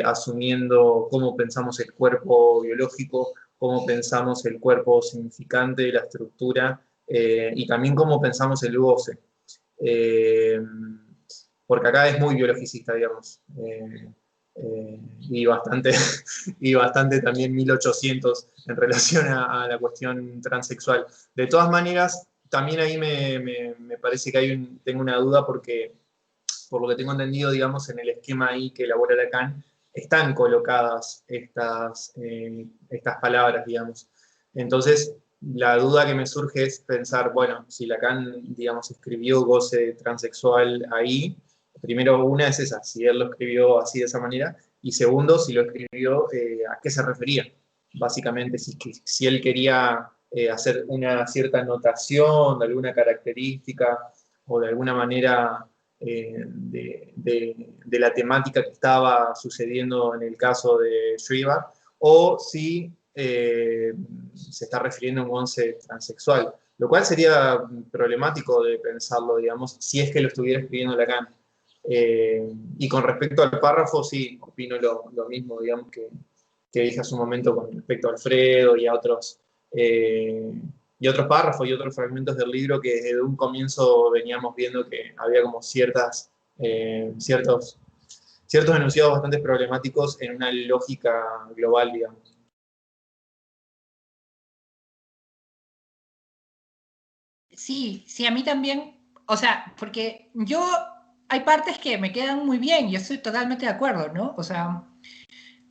asumiendo cómo pensamos el cuerpo biológico, cómo pensamos el cuerpo significante, la estructura, y también cómo pensamos el goce. Porque acá es muy biologicista, digamos. Y bastante, y bastante también 1800 en relación a la cuestión transexual. De todas maneras, también ahí me parece que tengo una duda, porque por lo que tengo entendido, digamos, en el esquema ahí que elabora Lacan, están colocadas estas palabras, digamos. Entonces, la duda que me surge es pensar, bueno, si Lacan, digamos, escribió goce transexual ahí, primero una es esa, si él lo escribió así de esa manera, y segundo, si lo escribió, ¿a qué se refería? Básicamente, si él quería hacer una cierta notación de alguna característica o de alguna manera de la temática que estaba sucediendo en el caso de Shriver, o si se está refiriendo a un once transexual, lo cual sería problemático de pensarlo, digamos, si es que lo estuviera escribiendo Lacan. Y con respecto al párrafo, sí, opino lo mismo, digamos, que dije hace un momento con respecto a Alfredo y otros párrafos y otros fragmentos del libro, que desde un comienzo veníamos viendo que había como ciertos enunciados bastante problemáticos en una lógica global, digamos. Sí, sí, a mí también, o sea, porque hay partes que me quedan muy bien, yo estoy totalmente de acuerdo, ¿no? O sea,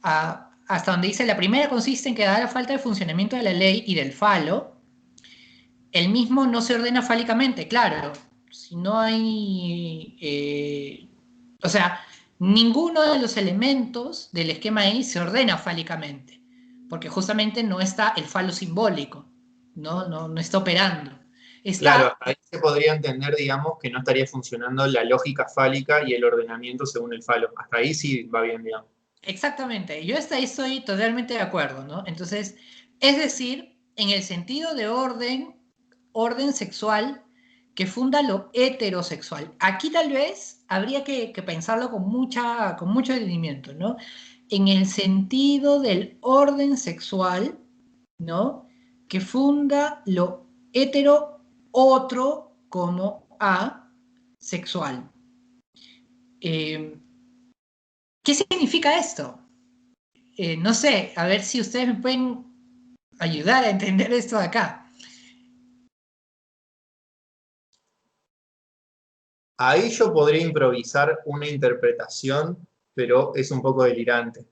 hasta donde dice, la primera consiste en que dada la falta de funcionamiento de la ley y del falo, el mismo no se ordena fálicamente, claro, si no hay, o sea, ninguno de los elementos del esquema ahí se ordena fálicamente, porque justamente no está el falo simbólico, no está operando. Claro, Está, ahí se podría entender, digamos, que no estaría funcionando la lógica fálica y el ordenamiento según el falo. Hasta ahí sí va bien, digamos. exactamente, yo hasta ahí estoy totalmente de acuerdo, ¿no? Entonces, es decir, en el sentido de orden sexual que funda lo heterosexual. Aquí tal vez habría que pensarlo con mucho detenimiento, ¿no? En el sentido del orden sexual, ¿no? Que funda lo hetero otro como asexual. ¿Qué significa esto? No sé, a ver si ustedes me pueden ayudar a entender esto de acá. Ahí yo podría improvisar una interpretación, pero es un poco delirante,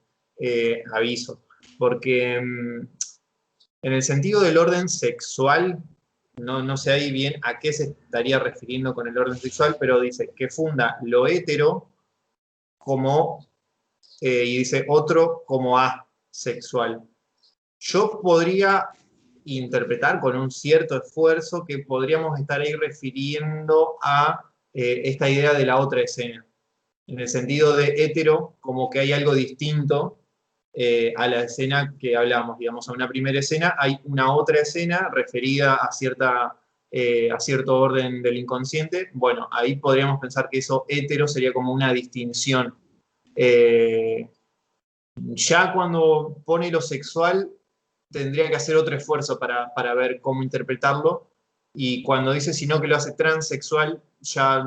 aviso. Porque en el sentido del orden sexual, no sé ahí bien a qué se estaría refiriendo con el orden sexual, pero dice que funda lo hetero como, y dice otro como asexual. Yo podría interpretar con un cierto esfuerzo que podríamos estar ahí refiriendo a esta idea de la otra escena, en el sentido de hetero, como que hay algo distinto a la escena que hablamos, digamos, a una primera escena, hay una otra escena referida a cierto orden del inconsciente. Bueno, ahí podríamos pensar que eso hetero sería como una distinción. Eh, ya cuando pone lo sexual, tendría que hacer otro esfuerzo para ver cómo interpretarlo. Y cuando dice sino que lo hace transexual, ya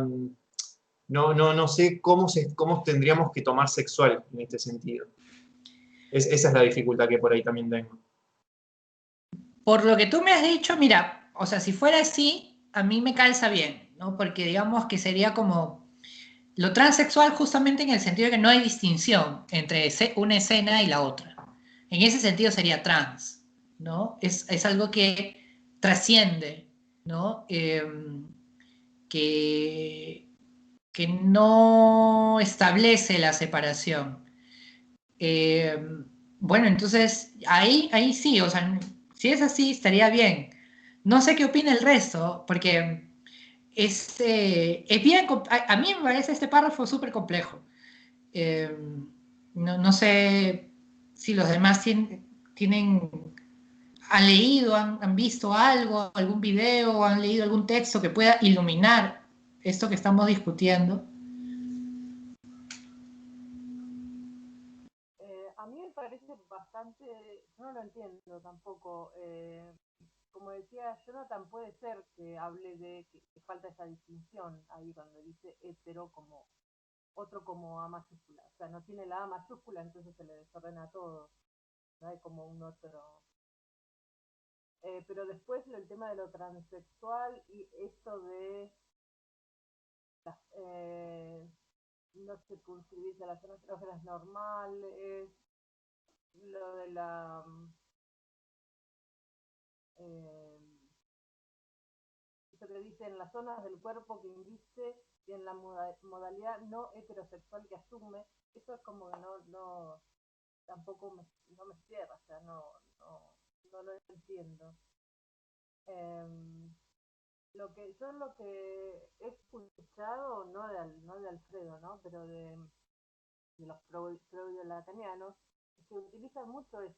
no sé cómo tendríamos que tomar sexual en este sentido. Esa es la dificultad que por ahí también tengo. Por lo que tú me has dicho, mira, o sea, si fuera así, a mí me calza bien, ¿no? Porque digamos que sería como lo transexual justamente en el sentido de que no hay distinción entre una escena y la otra. En ese sentido sería trans, ¿no? Es algo que trasciende, ¿no? Que, que no establece la separación. Eh, bueno, entonces ahí sí, o sea, si es así, estaría bien. No sé qué opina el resto, porque es bien, a mí me parece este párrafo súper complejo. Eh, no sé si los demás tienen, han leído, han visto algo, algún video, han leído algún texto que pueda iluminar esto que estamos discutiendo. A mí me parece bastante, yo no lo entiendo tampoco. Como decía Jonathan, puede ser que hable de que falta esa distinción ahí cuando dice hetero como otro como A mayúscula. O sea, no tiene la A mayúscula, entonces se le desordena todo. No hay como un otro. Pero después el tema de lo transexual y esto de no circunscribirse a las zonas erógenas normales, lo de la eso que dice en las zonas del cuerpo que inviste y en la modalidad no heterosexual que asume, eso es como que no tampoco no me cierra, o sea, no lo entiendo. Lo que he escuchado, no de Alfredo, ¿no? Pero de los freudiolacanianos, se utiliza mucho el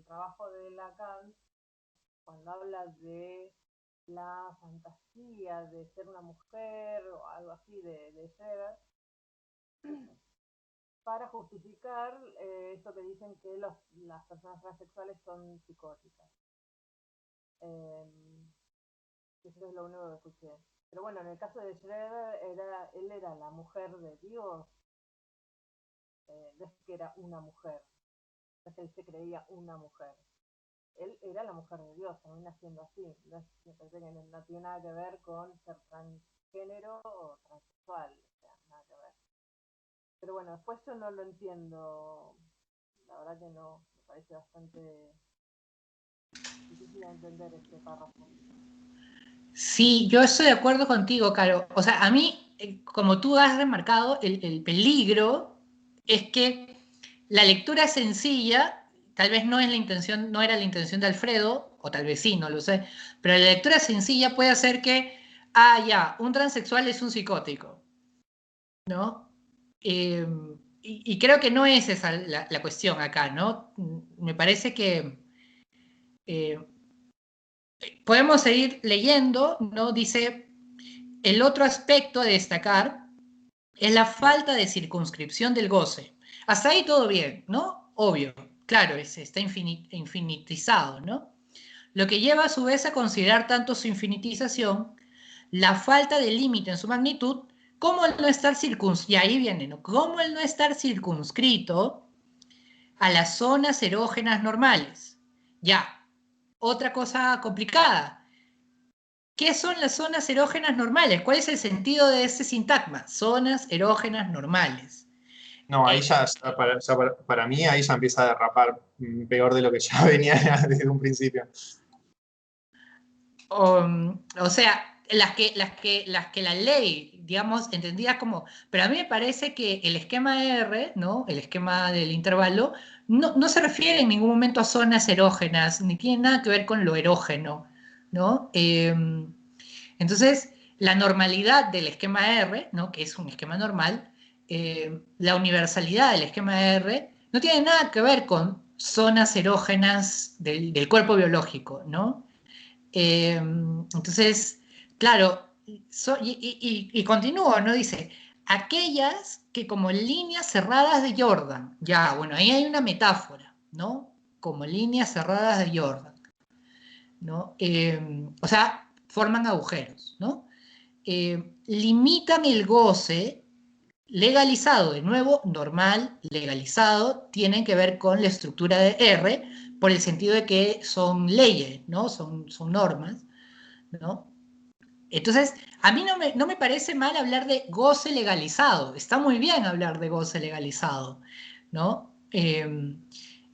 trabajo de Lacan cuando habla de la fantasía de ser una mujer o algo así de ser, para justificar esto que dicen que las personas transexuales son psicóticas. Eso es lo único que escuché. Pero bueno, en el caso de Schroeder, él era la mujer de Dios, no es que era una mujer, no es que él se creía una mujer. Él era la mujer de Dios, también haciendo así. Me parece que no tiene nada que ver con ser transgénero o transexual, o sea, nada que ver. Pero bueno, después yo no lo entiendo, la verdad que no, me parece bastante difícil de entender este párrafo. Sí, yo estoy de acuerdo contigo, Caro. O sea, a mí, como tú has remarcado, el peligro es que la lectura sencilla, tal vez no es la intención, no era la intención de Alfredo, o tal vez sí, no lo sé, pero la lectura sencilla puede hacer que, ya, un transexual es un psicótico, ¿no? Y creo que no es esa la cuestión acá, ¿no? Me parece que podemos seguir leyendo, ¿no? Dice, el otro aspecto a destacar es la falta de circunscripción del goce. Hasta ahí todo bien, ¿no? Obvio, claro, está infinitizado, ¿no? Lo que lleva a su vez a considerar tanto su infinitización, la falta de límite en su magnitud, como el no estar circunscrito, y ahí viene, ¿no? Como el no estar circunscrito a las zonas erógenas normales. Ya, otra cosa complicada. ¿Qué son las zonas erógenas normales? ¿Cuál es el sentido de ese sintagma? Zonas erógenas normales. No, ahí para mí ahí ya empieza a derrapar peor de lo que ya venía desde un principio. O sea, las que la ley, digamos, entendía como, pero a mí me parece que el esquema R, ¿no? El esquema del intervalo, no se refiere en ningún momento a zonas erógenas, ni tiene nada que ver con lo erógeno, ¿no? Entonces, la normalidad del esquema R, ¿no? Que es un esquema normal, la universalidad del esquema R no tiene nada que ver con zonas erógenas del cuerpo biológico, ¿no? Entonces, claro, y continúo, ¿no? Dice, aquellas que como líneas cerradas de Jordan, ya, bueno, ahí hay una metáfora, ¿no? Como líneas cerradas de Jordan, ¿no? O sea, forman agujeros, ¿no? limitan el goce legalizado, de nuevo, normal, legalizado, tienen que ver con la estructura de R, por el sentido de que son leyes, ¿no? Son normas, ¿no? Entonces, a mí no me parece mal hablar de goce legalizado, está muy bien hablar de goce legalizado, ¿no?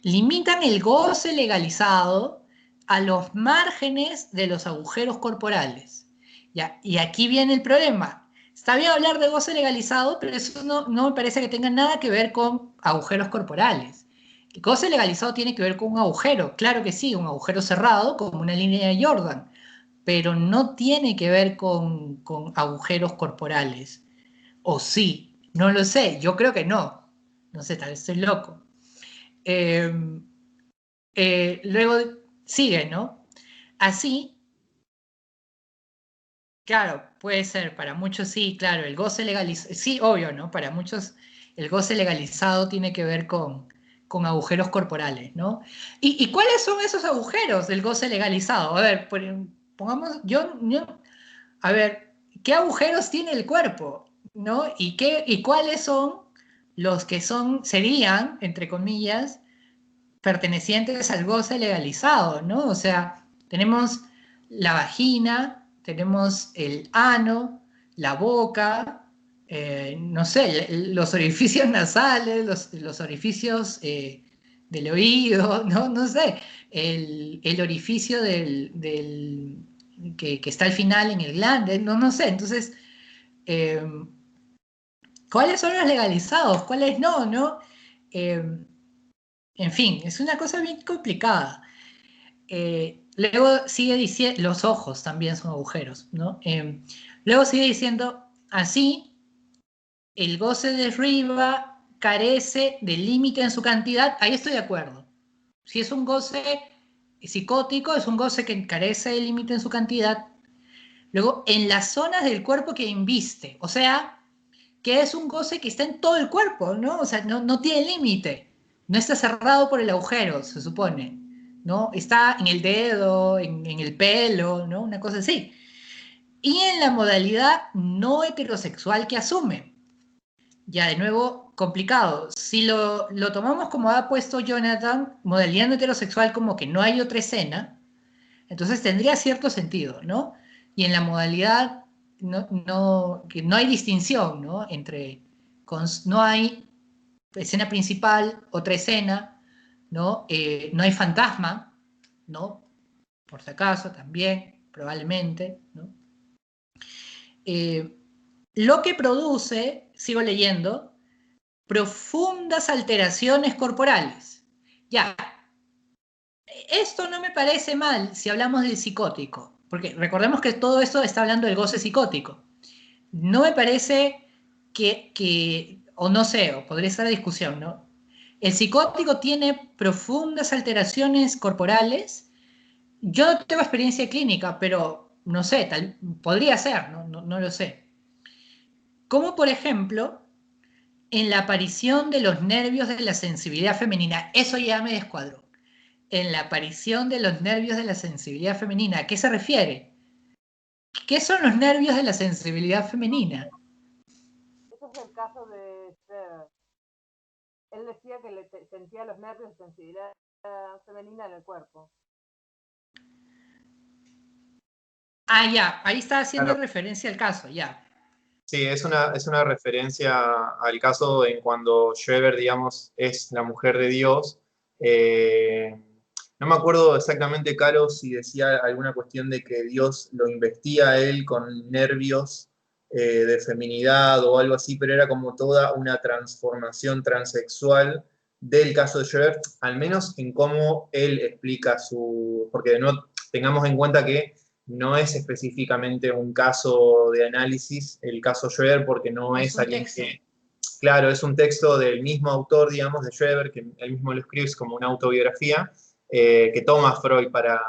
Limitan el goce legalizado a los márgenes de los agujeros corporales. ¿Ya? Y aquí viene el problema. Está bien hablar de goce legalizado, pero eso no me parece que tenga nada que ver con agujeros corporales. El goce legalizado tiene que ver con un agujero, claro que sí, un agujero cerrado como una línea de Jordan, pero no tiene que ver con agujeros corporales. O sí, no lo sé, yo creo que no. No sé, tal vez estoy loco. Luego sigue, ¿no? Así, claro, puede ser, para muchos sí, claro, el goce legalizado, sí, obvio, ¿no? Para muchos el goce legalizado tiene que ver con agujeros corporales, ¿no? ¿Y cuáles son esos agujeros del goce legalizado? A ver, pongamos, a ver, ¿qué agujeros tiene el cuerpo? ¿No? ¿Y cuáles son los que serían, entre comillas, pertenecientes al goce legalizado, ¿no? O sea, tenemos la vagina, tenemos el ano, la boca, no sé, los orificios nasales, los orificios del oído, ¿no? No sé, el orificio que está al final en el glande, no sé. Entonces, eh, ¿cuáles son los legalizados? ¿Cuáles no, no? En fin, es una cosa bien complicada. Luego sigue diciendo, los ojos también son agujeros, ¿no? Luego sigue diciendo, así, el goce de arriba carece de límite en su cantidad. Ahí estoy de acuerdo. Si es un goce psicótico, es un goce que carece de límite en su cantidad. Luego, en las zonas del cuerpo que inviste, o sea, que es un goce que está en todo el cuerpo, ¿no? O sea, no tiene límite, no está cerrado por el agujero, se supone, ¿no? Está en el dedo, en el pelo, ¿no? Una cosa así. Y en la modalidad no heterosexual que asume. Ya, de nuevo, complicado. Si lo tomamos como ha puesto Jonathan, modalidad no heterosexual como que no hay otra escena, entonces tendría cierto sentido, ¿no? Y en la modalidad que no hay distinción, ¿no? No hay escena principal, otra escena, ¿no? No hay fantasma, ¿no? Por si acaso también, probablemente, ¿no? Lo que produce, sigo leyendo, profundas alteraciones corporales. Ya, esto no me parece mal si hablamos del psicótico, porque recordemos que todo esto está hablando del goce psicótico. No me parece o no sé, o podría estar a discusión, ¿no? El psicótico tiene profundas alteraciones corporales. Yo no tengo experiencia clínica, pero no sé, podría ser, no lo sé. Como por ejemplo, en la aparición de los nervios de la sensibilidad femenina. Eso ya me descuadró. En la aparición de los nervios de la sensibilidad femenina. ¿A qué se refiere? ¿Qué son los nervios de la sensibilidad femenina? Ese es el caso de Schroeder. Él decía que sentía los nervios de sensibilidad femenina en el cuerpo. Ah, ya, ahí está haciendo Claro. referencia al caso, ya. Sí, es una referencia al caso en cuando Schreber, digamos, es la mujer de Dios. No me acuerdo exactamente, Caro, si decía alguna cuestión de que Dios lo investía a él con nervios de feminidad o algo así, pero era como toda una transformación transexual del caso de Schreber, al menos en cómo él explica porque no tengamos en cuenta que no es específicamente un caso de análisis, el caso Schreber, porque no es alguien texto. que... Claro, es un texto del mismo autor, digamos, de Schreber, que él mismo lo escribe, es como una autobiografía, que toma Freud para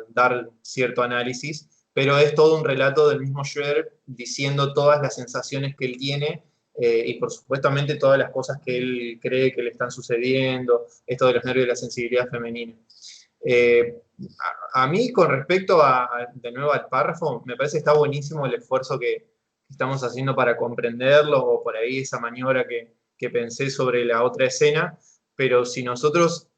dar cierto análisis, pero es todo un relato del mismo Schreber diciendo todas las sensaciones que él tiene y por supuestamente todas las cosas que él cree que le están sucediendo, esto de los nervios de la sensibilidad femenina. A mí, con respecto de nuevo al párrafo, me parece que está buenísimo el esfuerzo que estamos haciendo para comprenderlo, o por ahí esa maniobra que pensé sobre la otra escena, pero si nosotros,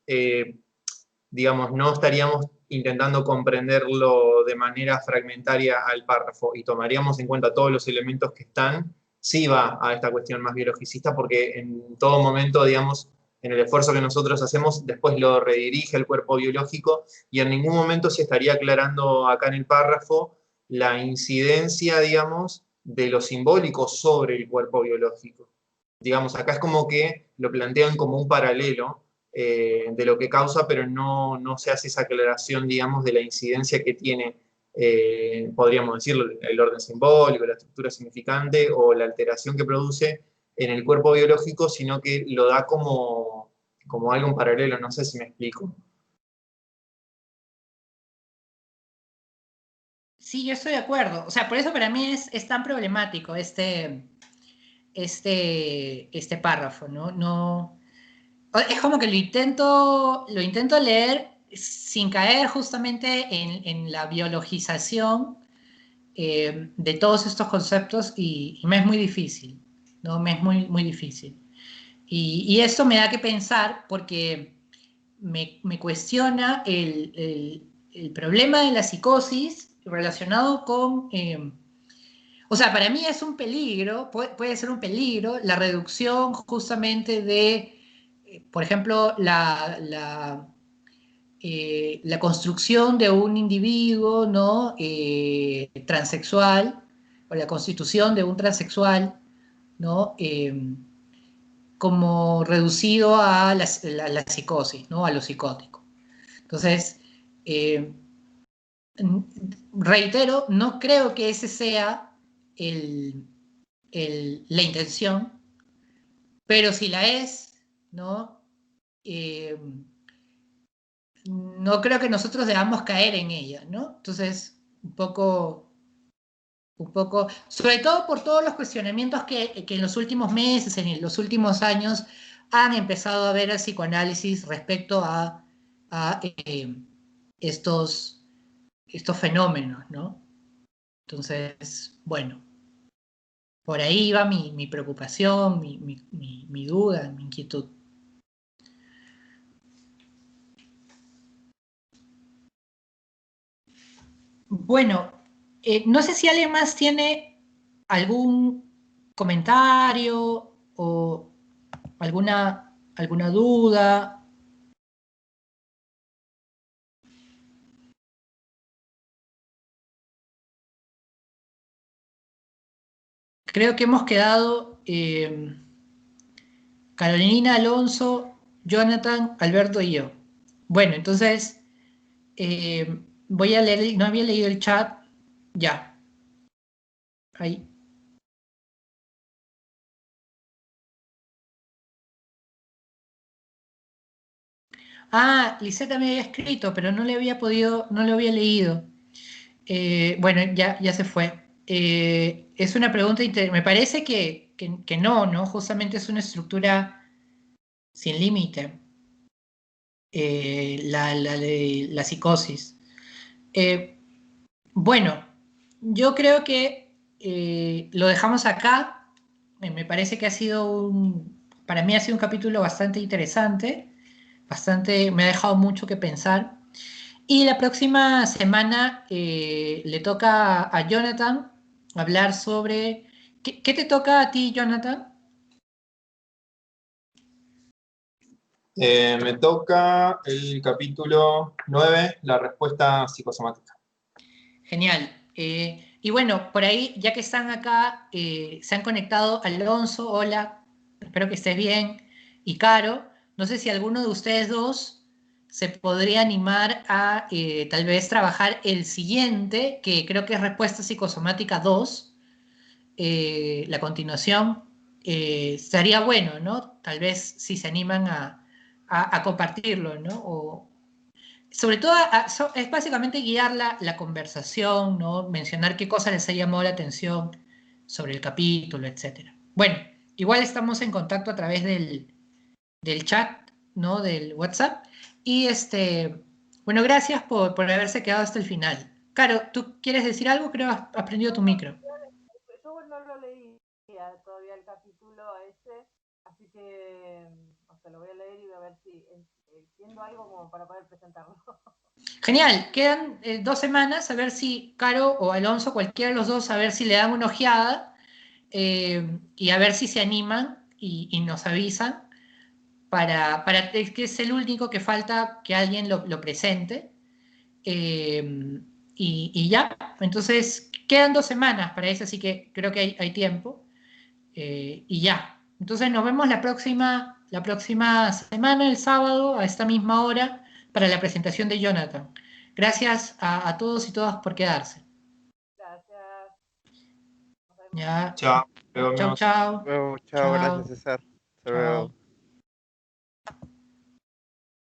digamos, no estaríamos intentando comprenderlo de manera fragmentaria al párrafo y tomaríamos en cuenta todos los elementos que están, sí va a esta cuestión más biologicista, porque en todo momento, digamos, en el esfuerzo que nosotros hacemos, después lo redirige el cuerpo biológico y en ningún momento se estaría aclarando acá en el párrafo la incidencia, digamos, de lo simbólico sobre el cuerpo biológico. Digamos, acá es como que lo plantean como un paralelo de lo que causa, pero no se hace esa aclaración, digamos, de la incidencia que tiene, podríamos decirlo, el orden simbólico, la estructura significante o la alteración que produce en el cuerpo biológico, sino que lo da como algo en paralelo, no sé si me explico. Sí, yo estoy de acuerdo. O sea, por eso para mí es tan problemático este párrafo, ¿no? No, es como que lo intento leer sin caer justamente en la biologización de todos estos conceptos y me es muy difícil, ¿no? Me es muy, muy difícil. Y esto me da que pensar porque me cuestiona el problema de la psicosis relacionado con... o sea, para mí es un peligro, puede ser un peligro, la reducción justamente de, por ejemplo, la construcción de un individuo, ¿no? Transexual, o la constitución de un transexual, ¿no? Como reducido a la psicosis, ¿no? A lo psicótico. Entonces, reitero, no creo que ese sea la intención, pero si la es, ¿no? No creo que nosotros debamos caer en ella, ¿no? Entonces, un poco, sobre todo por todos los cuestionamientos que en los últimos meses, en los últimos años, han empezado a ver el psicoanálisis respecto a estos fenómenos, ¿no? Entonces, bueno, por ahí va mi preocupación, mi duda, mi inquietud. Bueno, no sé si alguien más tiene algún comentario o alguna duda. Creo que hemos quedado Carolina, Alonso, Jonathan, Alberto y yo. Bueno, entonces voy a leer, no había leído el chat, ya. Ahí. Ah, Liseta me había escrito, pero no le había podido, no lo había leído. Bueno, ya se fue. Es una pregunta me parece que no, justamente es una estructura sin límite, la psicosis. Bueno, yo creo que lo dejamos acá. Me parece que para mí ha sido un capítulo bastante interesante, me ha dejado mucho que pensar. Y la próxima semana le toca a Jonathan hablar sobre... ¿Qué te toca a ti, Jonathan? Me toca el capítulo 9, la respuesta psicosomática. Genial. Y bueno, por ahí, ya que están acá, se han conectado Alonso, hola, espero que estés bien, y Caro, no sé si alguno de ustedes dos se podría animar a tal vez trabajar el siguiente, que creo que es Respuesta Psicosomática 2, la continuación. Estaría bueno, ¿no? Tal vez si se animan a compartirlo, ¿no? Sobre todo es básicamente guiar la conversación, ¿no? Mencionar qué cosas les ha llamado la atención sobre el capítulo, etc. Bueno, igual estamos en contacto a través del chat, ¿no? Del WhatsApp. Y Bueno, gracias por haberse quedado hasta el final. Caro, ¿tú quieres decir algo? Creo que has prendido tu micro. Yo no lo leí todavía el capítulo ese, así que lo voy a leer y voy a ver si entiendo algo como para poder presentarlo. Genial, quedan 2 semanas, a ver si Caro o Alonso, cualquiera de los dos, a ver si le dan una ojeada y a ver si se animan y nos avisan para que es el único que falta que alguien lo presente. Y ya, entonces quedan 2 semanas para eso, así que creo que hay tiempo. Y ya, entonces nos vemos la próxima semana, el sábado, a esta misma hora, para la presentación de Jonathan. Gracias a todos y todas por quedarse. Gracias. Ya, Chao. chau, Nos vemos. chau. Chao, Chao. gracias César. Hasta luego. Chao.